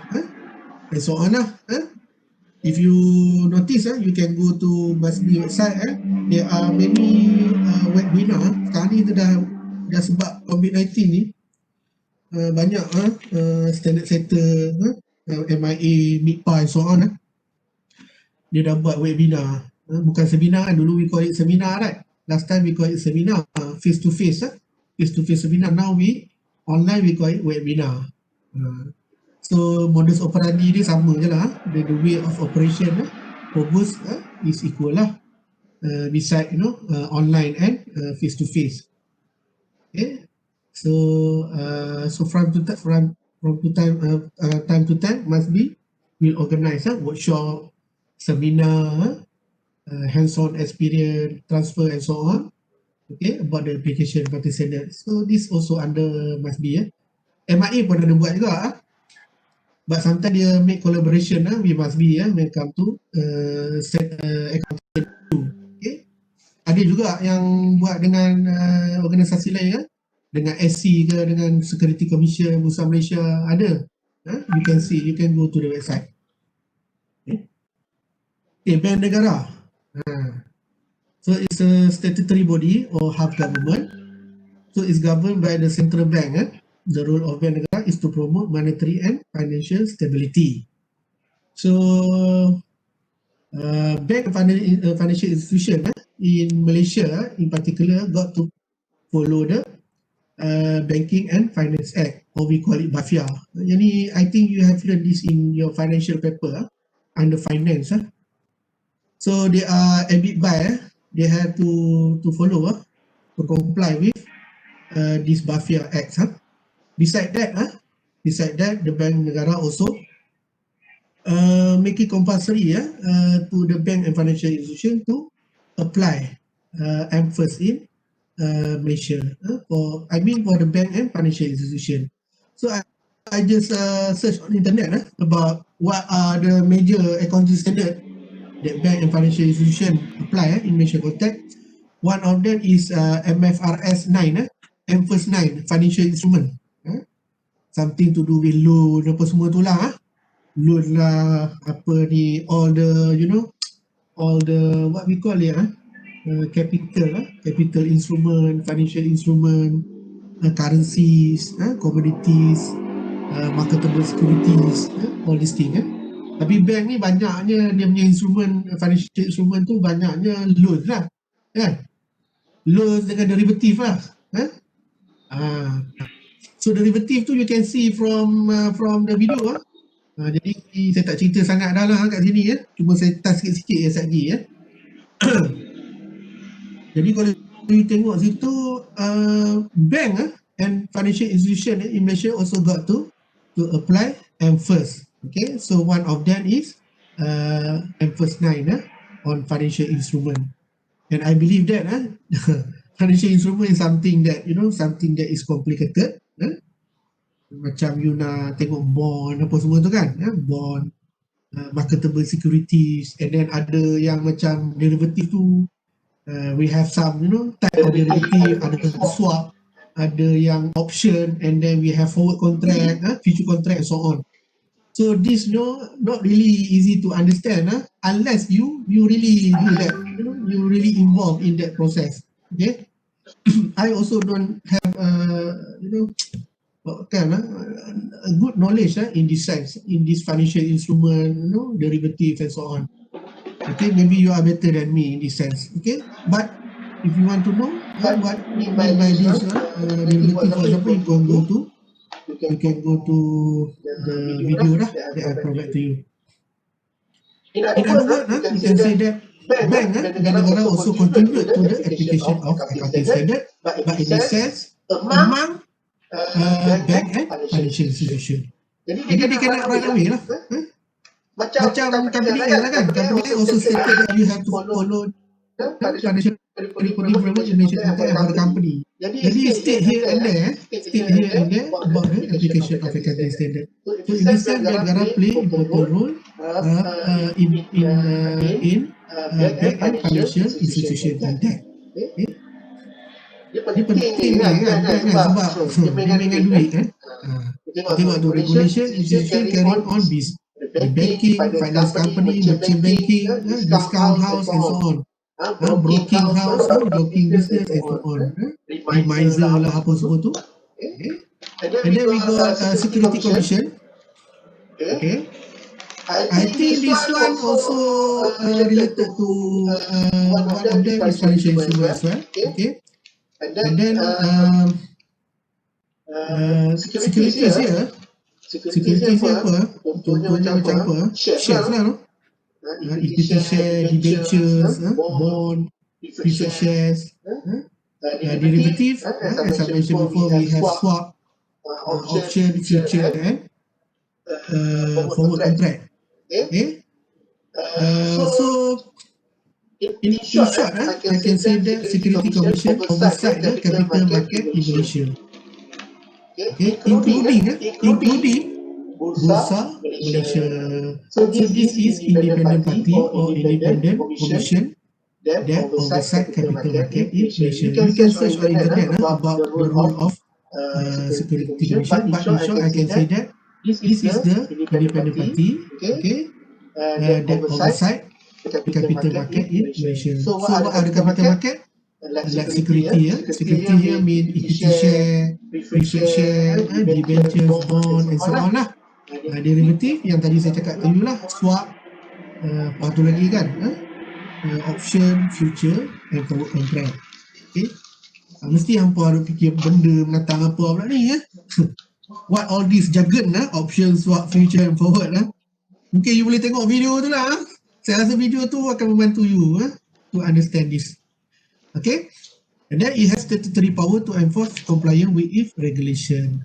Speaker 1: and so on lah. If you notice, you can go to MASBI website. There are many webinar. Sekarang ni dah sebab COVID-19 ni, banyak standard setter, MIA, MIPA and so on. Dia dah buat webinar. Bukan seminar kan. Dulu we call it seminar, right? Last time we call it seminar, face-to-face. Face-to-face seminar. Now online we call it webinar. So modus operandi dia sama je lah. The way of operation for both is equal lah. Beside online and face to face. Okay. So from time to time MASBI will organize workshop, seminar, hands-on experience transfer and so on. Okay, about the application accounting standard. So this also under MASBI. MIA pun ada buat juga. But sometimes dia make collaboration with MASBI when it come to accounting. Okay. Ada juga yang buat dengan organisasi lain, dengan SC ke, dengan Security Commission Bursa Malaysia, ada. You can see, you can go to the website. Okay, Bank Negara. So it's a statutory body or half government. So it's governed by the central bank. The role of Bank Negara is to promote monetary and financial stability. So, bank and financial institution in Malaysia, in particular, got to follow the Banking and Finance Act, or we call it BAFIA. Yani, I think you have read this in your financial paper under finance. So they are abide by. They have to follow to comply with this BAFIA Act. Besides that, the Bank Negara also make it compulsory to the bank and financial institution to apply MFIRST in Malaysia for the bank and financial institution. So I just search on internet about what are the major accounting standard that bank and financial institution apply in Malaysia context. One of them is MFRS 9, MFIRST 9, financial instrument. Something to do with loan apa semua tu lah. Loan lah, apa ni, all the what we call it capital instrument, financial instrument, currencies, commodities, marketable securities, all these things. Tapi bank ni banyaknya dia punya instrument, financial instrument tu banyaknya loans lah, kan? Loans dengan derivative lah. So derivative tu you can see from the video. Jadi saya tak cerita sangat dah lah kat sini ya. Cuma saya touch sikit-sikit ya lagi ya. Jadi kalau you tengok situ bank and financial institution in Malaysia also got to apply MFIRS. Okay, so one of them is MFIRS 9 on financial instrument. And I believe that financial instrument is something that something that is complicated. Macam you nak tengok bond apa semua tu kan, bond, marketable securities, and then ada yang macam derivative tu, we have some type of derivative, ada swap, ada yang option, and then we have forward contract, future contract and so on. So this not really easy to understand unless you really do that, you really involved in that process. Okay. I also don't have a good knowledge in this sense, in this financial instrument, derivative and so on. Okay, maybe you are better than me in this sense. Okay, but if you want to know what we mean by this derivative, for example, you can go to the video that I provide to you. In other words, you can say that bank dan negara also contribute to the application of accounting standard, but in this sense among bank and financial institution. Jadi dia kena right away lah. Macam company A lah kan. Company A also stated that you have to follow financial reporting framework in Malaysia contact for the company. Jadi state here and there about the application of accounting standard. So in this sense, negara play important role in bank and financial institution contact. Dia penting kan sebab dia mainkan duit tengok tu regulation institution carrying on business, the banking, finance company, merchant banking, discount house and so on, broking house, broking business and so on, remiser lah apa semua tu. And then we got security commission. Okay, I think this one also related to one of them is financial instrument as well. Okay. And then securities here apa? Contohnya macam apa? Shares lah, equity share, debentures, bond, preferred shares, derivative. As I mentioned before, we have swap, option, future, and forward contract. Okay. So in short, I can say that Security Commission oversight the capital market in Malaysia. Okay, including Bursa Malaysia. So this is independent party or independent commission that oversight capital market in Malaysia. You can search on internet about the role of Security Commission, but in short, I can say that this is the independent party, okay, that oversight the capital market in Malaysia. So what are the capital market? Like security, security here mean equity share, preferred share, debentures, bond and so on lah. Derivative yang tadi saya cakap tu lah, swap, apa tu lagi kan, option, future and forward contract. Okay, mesti hampa ada fikir benda menatang apa pula ni what all this jargon option, swap, future and forward mungkin you boleh tengok video tu lah. Saya rasa video tu akan membantu you to understand this. Okay, and then it has statutory power to enforce compliance with if regulation,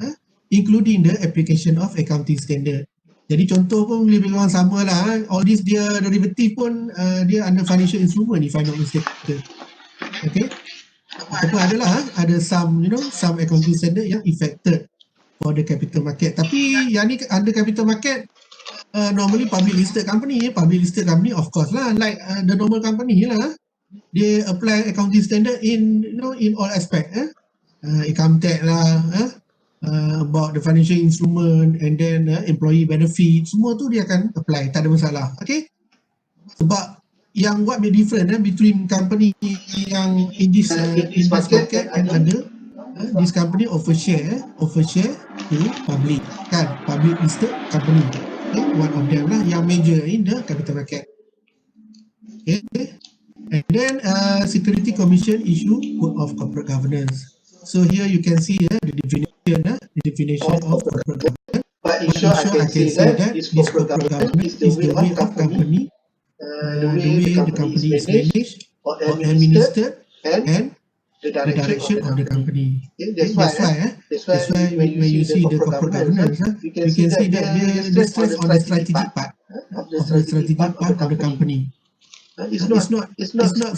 Speaker 1: including the application of accounting standard. Jadi contoh pun boleh bilang sama lah. All this dia derivative pun dia under financial instrument if I'm not mistaken. Okay, ataupun ada some some accounting standard yang affected for the capital market. Tapi yang ni under capital market normally public listed company of course lah, like the normal company lah, they apply accounting standard in all aspect, income tax lah, about the financial instrument, and then employee benefit, semua tu dia akan apply, tak ada masalah. Okay, sebab yang what may different between company yang in this market and other this company offer share to public, kan, public listed company. Okay, one of them lah yang major in the capital market. Okay, and then Security Commission issue Code of Corporate Governance. So here you can see the definition of corporate governance. But in short, I can say that this corporate governance is the way of company, the way the company is managed or administered, and the direction of the company. That's why when you see the corporate governance, we can see that the stress on the strategic part of the company. It's not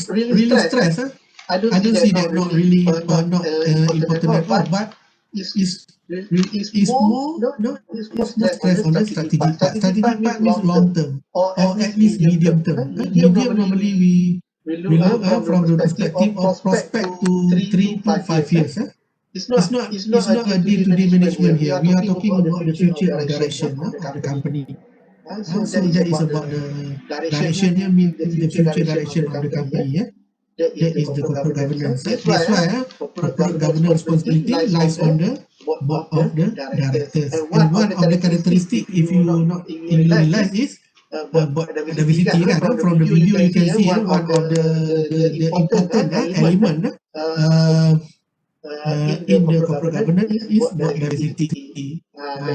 Speaker 1: really stress. I don't see that not really not important at all, but it's more stress on the strategic part. Strategic part means long term or at least medium term. Medium normally we look from the perspective of prospect to 3 to 5 years. It's not a day-to-day management here. We are talking about the future direction of the company. So that is about the direction here, means the future direction of the company. That is the corporate governance. That's why corporate governance responsibility lies on the board of the directors. And one of the characteristic, if you not realize, is board diversity. From the video you can see one of the important element in the corporate governance is board diversity.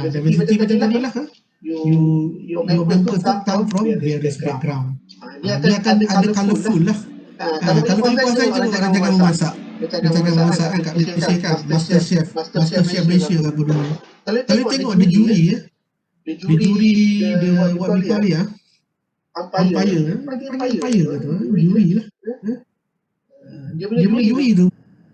Speaker 1: Diversity macam tadi lah. Your members come from various background. Dia akan ada colourful lah. Kalau kau puas saya tengok orang jangan memasak. Jangan memasak kan kat Malaysia kan, Master Chef Malaysia ke apa dulu. Kalau tengok the jury the what we call it umpire ke tu, jury lah. Dia punya jury tu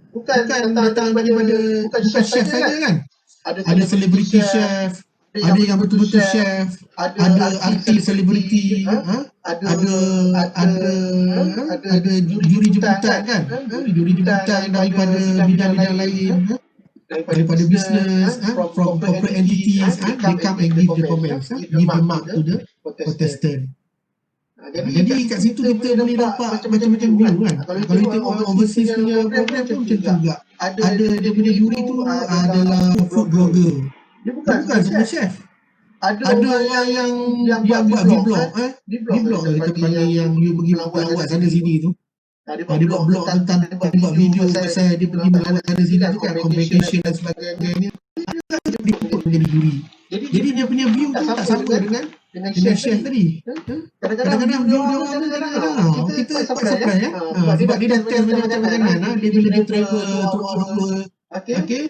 Speaker 1: bukan datang daripada bukan chef saja kan. Ada celebrity chef, ada yang betul-betul chef, ada artis selebriti, ada juri jemputan kan, juri jemputan daripada bidang-bidang lain, daripada business, from corporate entities, they come and give the comments, give the mark to the contestant. Jadi kat situ kita boleh dapat macam-macam view kan. Kalau kita tengok overseas punya program pun macam tu juga. Ada dia punya juri tu adalah food blogger. Dia bukan semua chef. Ada orang yang buat vlog, vlog kita panggil, yang you pergi melawat sana sini tu. Dia buat blog tentang, dia buat video pasal dia pergi melawat sana sini tu kan, on vacation dan sebagainya. Dia pun menjadi juri. Jadi dia punya view tu tak sama dengan chef tadi. Kadang-kadang view dia orang tu kadang-kadang kita quite surprise sebab dia dah test macam-macam makanan. Dia bila dia travel throughout the world, okay,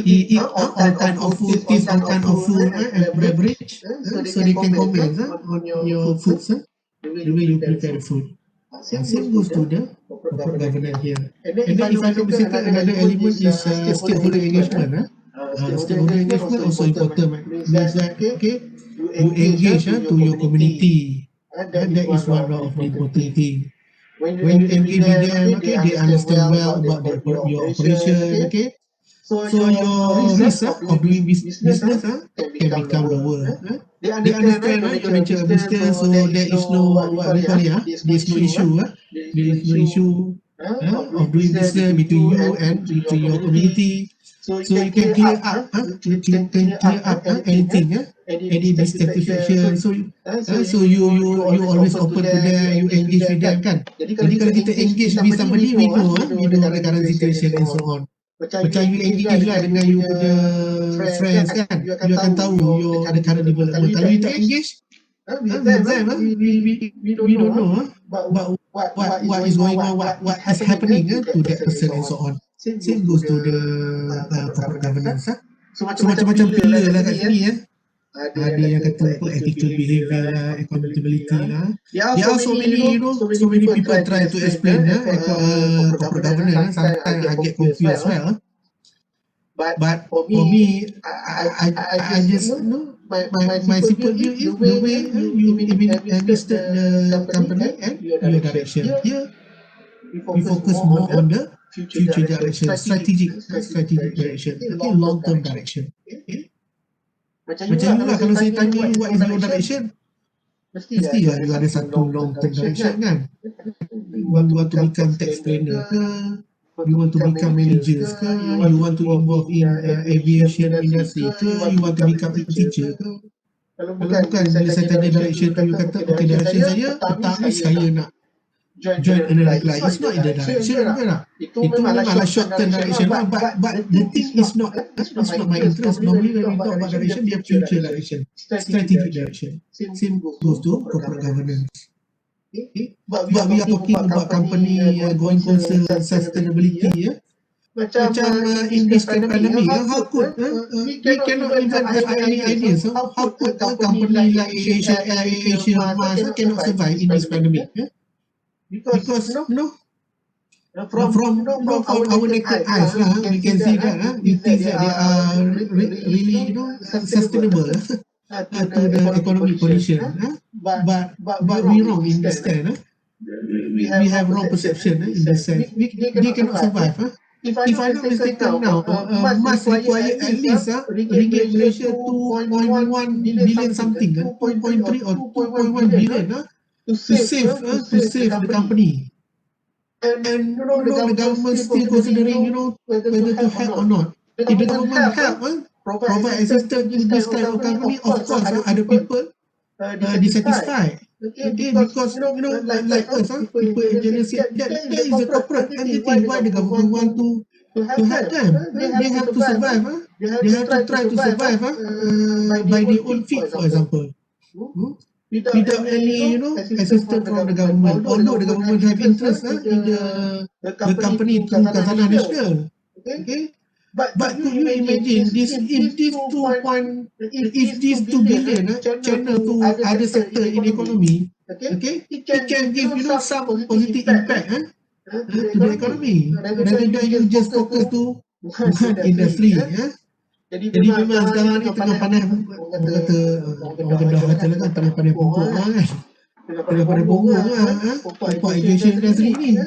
Speaker 1: he eat all kind of food, taste all kind of food and beverage, so they can comment on your foods, the way you prepare the food. Same goes to the corporate governance here. And then if I not mistaken, another element is stakeholder engagement. Stakeholder engagement also important. Means that okay, you engage to your community. That is one of the important thing. When you engage with them, okay, they understand well about your operation, okay. So your risk of doing business can become lower. They understand your nature of business, so there is no what we call it, there is no issue. There is no issue of doing business between you and between your community. So you can clear up, anything, any dissatisfaction. So you always open to them, you engage with them kan. Jadi kalau kita engage with somebody, we know the current situation and so on. Macam you engage lah dengan you punya friends kan, you akan tahu the current development. Kalau you tak engage with them, we don't know but what is going on, what is happening to that person and so on. Same goes to the corporate governance. So macam-macam pillar lah kat sini. Ada yang kata ethical behavior lah, accountability lah. There are so many people try to explain corporate governance. Sometimes I get confused as well. But for me, I just my simple view is the way you administer the company and your direction. Here we focus more on the future direction, strategic direction, okay, long-term direction. Okay? Macam juga kalau saya tanya what is your direction, mesti you ada satu long-term direction kan. You want to become tax planner ke, you want to become managers ke, you want to involve in aviation industry ke, you want to become a teacher ke. Kalau bukan, bila saya tanya direction tu, you kata, okay, direction saya, petang ni saya nak join another class. It's not in the direction, bukan tak? Itu memanglah short term direction lah, but the thing is not my interest. Normally when we talk about direction, dia future direction, strategic direction. Same goes to corporate governance. Okay? But we are talking about company going concern sustainability, macam in this pandemic, how could we cannot even have any ideas how could a company like Asia Mars cannot survive in this pandemic? Because from our naked eyes we can see that we think that they are really sustainable to the economic condition, but we wrong in this sense. We have wrong perception in this sense. They cannot survive. If I'm not mistaken now, must require at least ringgit Malaysia 2.1 billion something, 2.3 or 2.1 billion to save the company. And the government still considering whether to help or not. If the government help provide assistance to this kind of company, of course other people dissatisfied. Okay, because like us, people in general say that is a corporate entity. Why the government want to help them? They have to survive. They have to try to survive by their own feet, for example. Without any assistance from the government, although the government have interest in the company through Khazanah Nasional. Okay, but could you imagine this if these 2 billion channel to other sector in economy, okay, it can give some positive impact to the economy rather than you just focus to one industry. Jadi memang sekarang ni tengah panas, orang kata orang Kedah kata lah kan, tengah panas pokok kan, tengah panas pokok pokok aviation industry ni.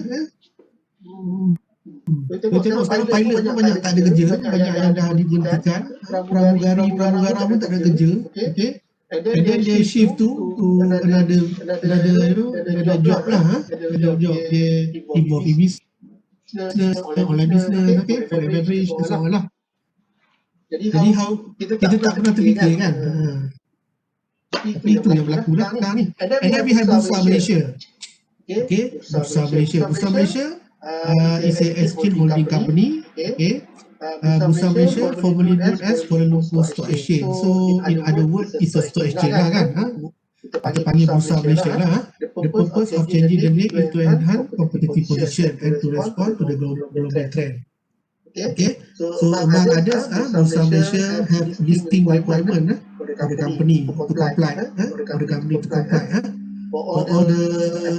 Speaker 1: Kita tengok sekarang pilot pun banyak tak ada kerja, banyak yang dah diberhentikan, pramugara pun tak ada kerja. Okay, and then they shift to another job lah, another job dia involve in business, online business, okay, food and beverage dan so on lah. Jadi kita tak pernah terfikir kan. Tapi itu yang berlaku dah sekarang ni. And then we have Bursa Malaysia. Okay, Bursa Malaysia is a exchange holding company. Okay, Bursa Malaysia formerly known as Kuala Lumpur Stock Exchange. So in other words, it's a stock exchange lah kan. Kita panggil Bursa Malaysia lah. The purpose of changing the name is to enhance competitive position and to respond to the global trend. Okay, so among others, Bursa Malaysia have listing requirement for the company to comply, for all the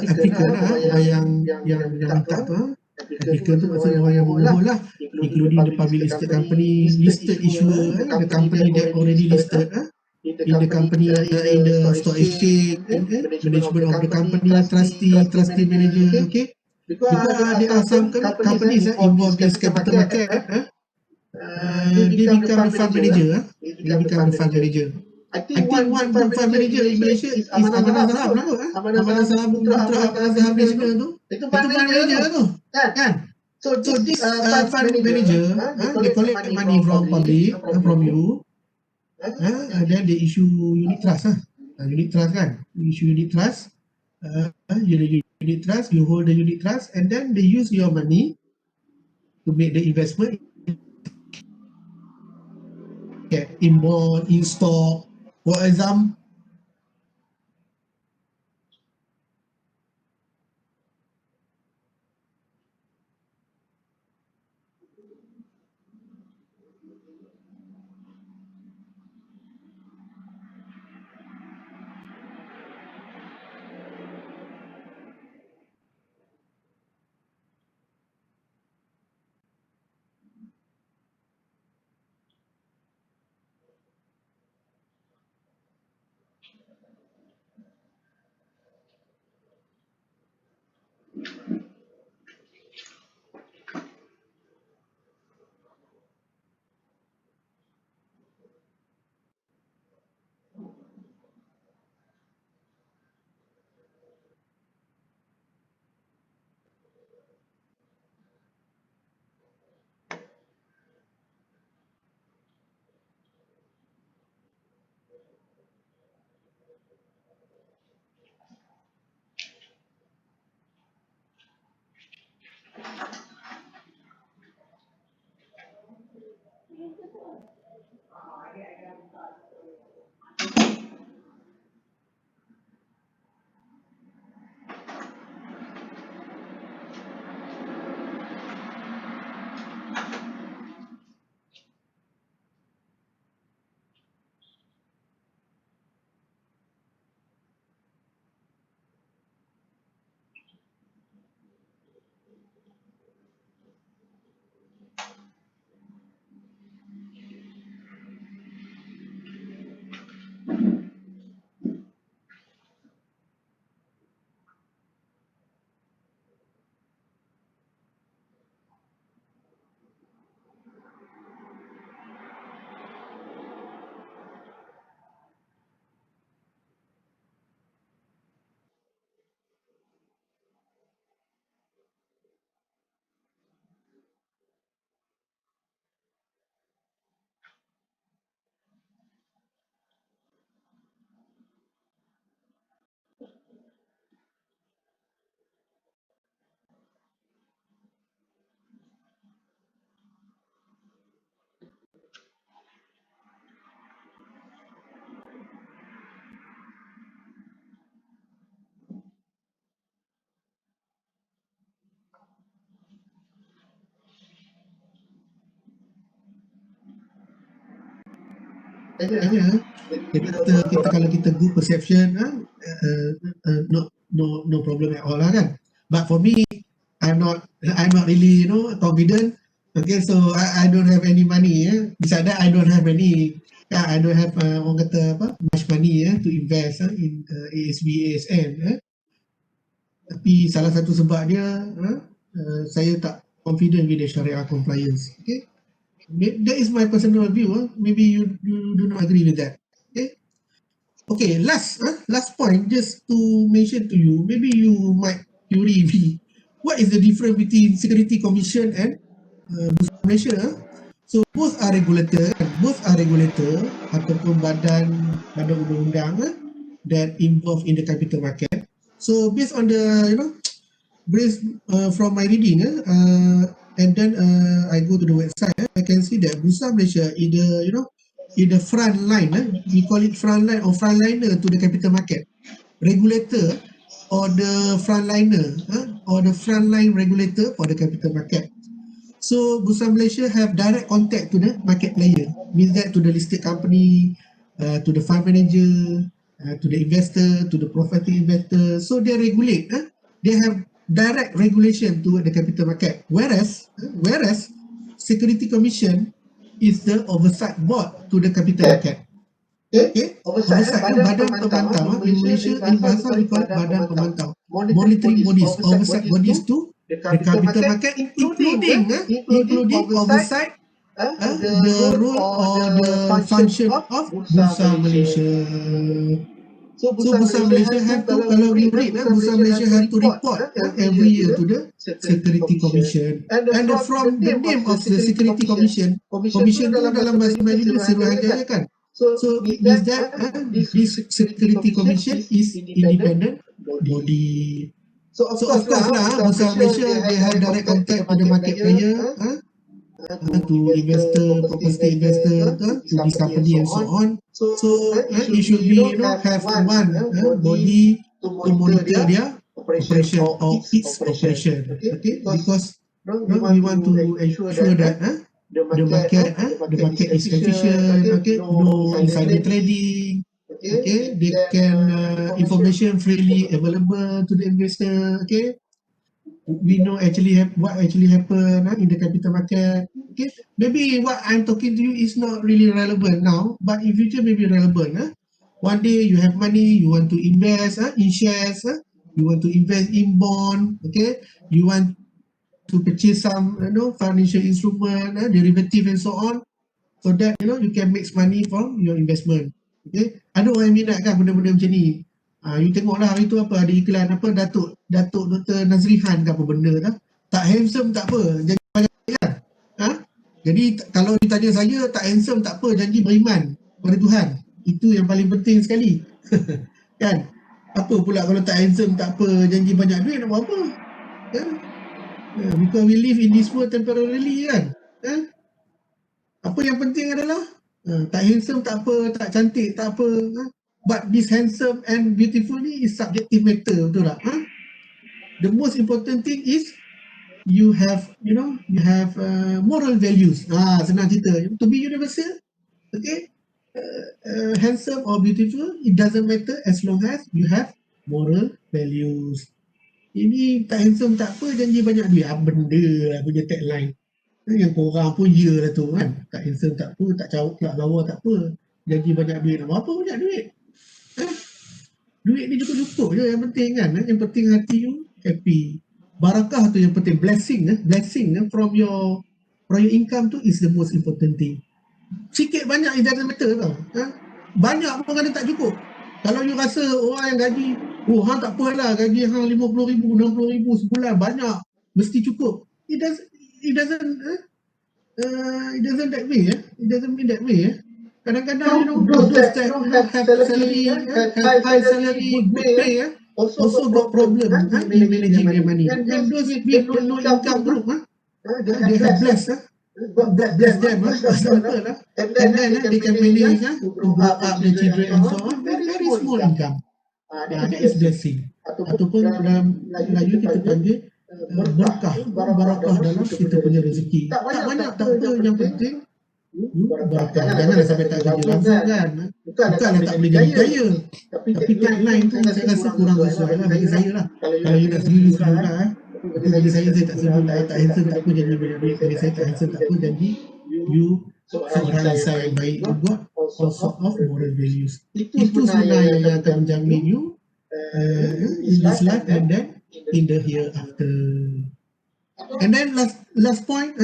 Speaker 1: applicant orang yang minta applicant tu maksudnya orang yang memohon lah, including the public listed company, listed issuer, the company that already listed in the company in the stock exchange, management of the company, trustee manager. Okay, because there are some companies involved in this capital market, they become the fund manager. I think one fund manager in Malaysia is Amanah Saham lah. Amanah Saham Nasional tu, itu fund manager tu kan. So this fund manager, they collect money from public, from you, then they issue unit trust unit trust kan, you issue unit trust, you hold the unit trust, and then they use your money to make the investment in bond, in stock, for example. Maknanya kita kalau kita good perception, no problem at all lah kan. But for me, I'm not really confident. Okay, so I don't have any money. Besides that, I don't have any. I don't have orang kata apa much money to invest in ASB ASN. Tapi salah satu sebab dia saya tak confident with the Sharia compliance. Okay, that is my personal view. Maybe you do not agree with that. Okay, last point, just to mention to you, maybe you might query me, what is the difference between Security Commission and Bursa Malaysia? So both are regulator ataupun badan undang-undang that involved in the capital market. So based on the based from my reading and then I go to the website, I can see that Bursa Malaysia in the front line, we call it front line or frontliner to the capital market, regulator or the frontliner or the frontline regulator for the capital market. So Bursa Malaysia have direct contact to the market player, means that to the listed company, to the fund manager, to the investor, to the property investor. So they regulate. They have direct regulation to the capital market. Whereas Security Commission is the oversight board to the capital market. Okay, oversight badan pemantau. In Malaysia, in bahasa we call it badan pemantau, monitoring bodies, oversight bodies to the capital market, including oversight the role or the function of Bursa Malaysia. So Bursa Malaysia have to, kalau you read, Bursa Malaysia have to report every year to the Security Commission. And from the name of the Security Commission tu dalam bahasa Melayu dia Suruhanjaya kan. So means that this Security Commission is independent body. So of course Bursa Malaysia they have direct contact to the market player, to investor, property investor, to this company and so on. So it should be have one body to monitor their operation or its operation. Okay, because we want to ensure that the market is efficient. Okay, no insider trading. Okay, they can information freely available to the investor. Okay, we know what actually happened in the capital market. Okay, maybe what I'm talking to you is not really relevant now, but in future maybe relevant. One day you have money, you want to invest in shares, you want to invest in bond. Okay, you want to purchase some financial instrument, derivative and so on, so that you can make money from your investment. Okay, ada orang yang minat kan benda-benda macam ni. You tengoklah hari tu apa ada iklan apa Datuk Dr. Nazrihan ke apa benda dah. Tak handsome tak apa, janji banyak kan. Jadi kalau ditanya saya tak handsome tak apa, janji beriman pada Tuhan. Itu yang paling penting sekali. Kan? Apa pula kalau tak handsome tak apa, janji banyak duit nak buat apa? Kan? Because we live in this world temporarily kan. Apa yang penting adalah tak handsome tak apa, tak cantik tak apa. But this handsome and beautiful ni is subjective matter, betul tak? The most important thing is you have moral values. Senang cerita. To be universal, okay, handsome or beautiful, it doesn't matter as long as you have moral values. Ini tak handsome tak apa, janji banyak duit. Benda lah punya tagline. Yang korang pun ya lah tu kan. Tak handsome tak apa, tak cauk tak bawah tak apa. Janji banyak duit. Apa banyak duit? Duit ni cukup-cukup je yang penting kan. Yang penting hati you happy. Barakah tu yang penting. Blessing from your income tu is the most important thing. Sikit banyak it doesn't matter tau. Banyak pun kadang tak cukup. Kalau you rasa orang yang gaji, tak apalah, gaji hang 50,000, 60,000 sebulan banyak, mesti cukup. It doesn't that way. It doesn't mean that way. Kadang-kadang those that have salary, have high salary, good pay, also got problem in managing their money. And those with no income group, they have blessed. God bless them, and then they can manage to grow up their children and so on. Very small income. That is blessing. Ataupun dalam Melayu kita panggil barakah dalam kita punya rezeki. Tak banyak tak apa, yang penting barakah. Janganlah sampai tak kerja langsung kan. Bukanlah tak boleh jadi kaya, tapi tagline tu saya rasa kurang sesuai lah bagi saya lah. Kalau you nak setuju lah. Tapi bagi saya tak setuju lah. Tak handsome tak apa janji banyak duit. Bagi saya tak handsome tak apa janji you seorang insan yang baik, you got all sort of moral values. Itu sebenarnya yang akan menjamin you in this life and then in the hereafter. And then last point,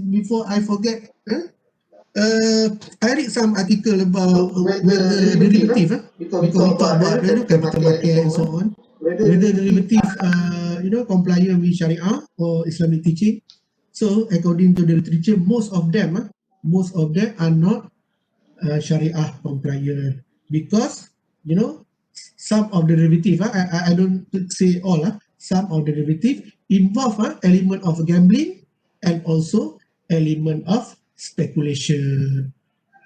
Speaker 1: before I forget, I read some article about whether derivative, because we talk about capital market and so on, whether derivative, compliant with Sharia or Islamic teaching. So according to the literature, most of them are not Sharia compliant, because some of the derivative, I don't say all, some of the derivative involve element of gambling and also element of speculation.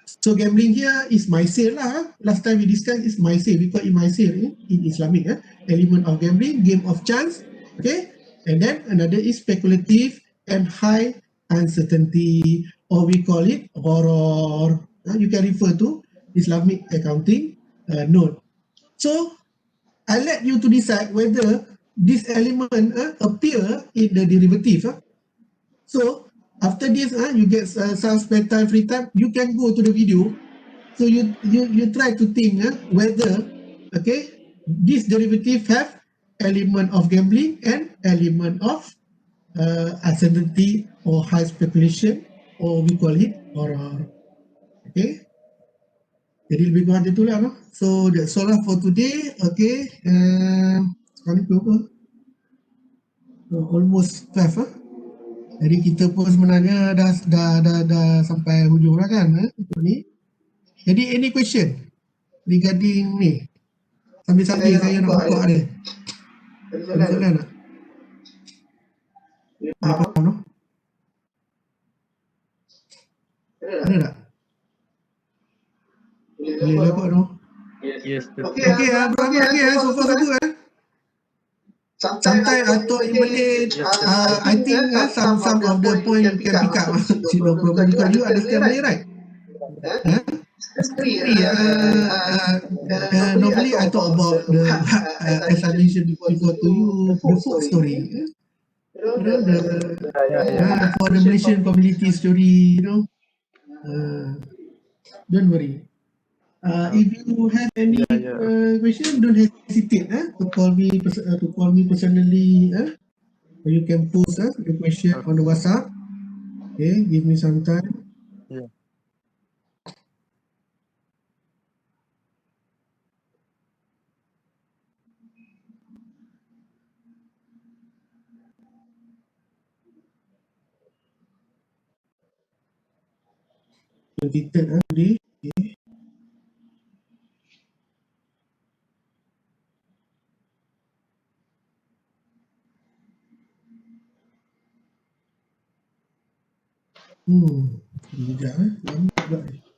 Speaker 1: So gambling here is maisir lah. Last time we discussed is maisir. We call it maisir in Islamic. Element of gambling, game of chance. Okay, and then another is speculative and high uncertainty, or we call it gharar. You can refer to Islamic accounting note. So I let you to decide whether this element appear in the derivative. So after this, you get some spare time, free time, you can go to the video. So you try to think whether, this derivative have element of gambling and element of uncertainty or high speculation, or we call it horror. Okay. Jadi lebih kurang macam itulah. So that's all for today. Okay. Sekarang ni berapa? Almost 5. Jadi kita pun sebenarnya dah sampai hujung lah kan untuk ni. Jadi any question regarding ni? Sambil-sambil saya nak buka dia. Ada soalan tak? Boleh faham no? Ada tak? Boleh dapat no?
Speaker 2: Yes.
Speaker 1: Okay, berapa lagi so far so good Sometimes I thought in Malay, I think some of the point you can pick up. No problem, because you understand Malay, right? Normally I talk about the, as I mentioned before to you, the folk story. For the Malaysian community story, don't worry. If you have any question, don't hesitate to call me personally. You can post the question on the WhatsApp. Okay, give me some time.
Speaker 2: Yeah.
Speaker 1: Today. Okay. Sekejap lama pula ni.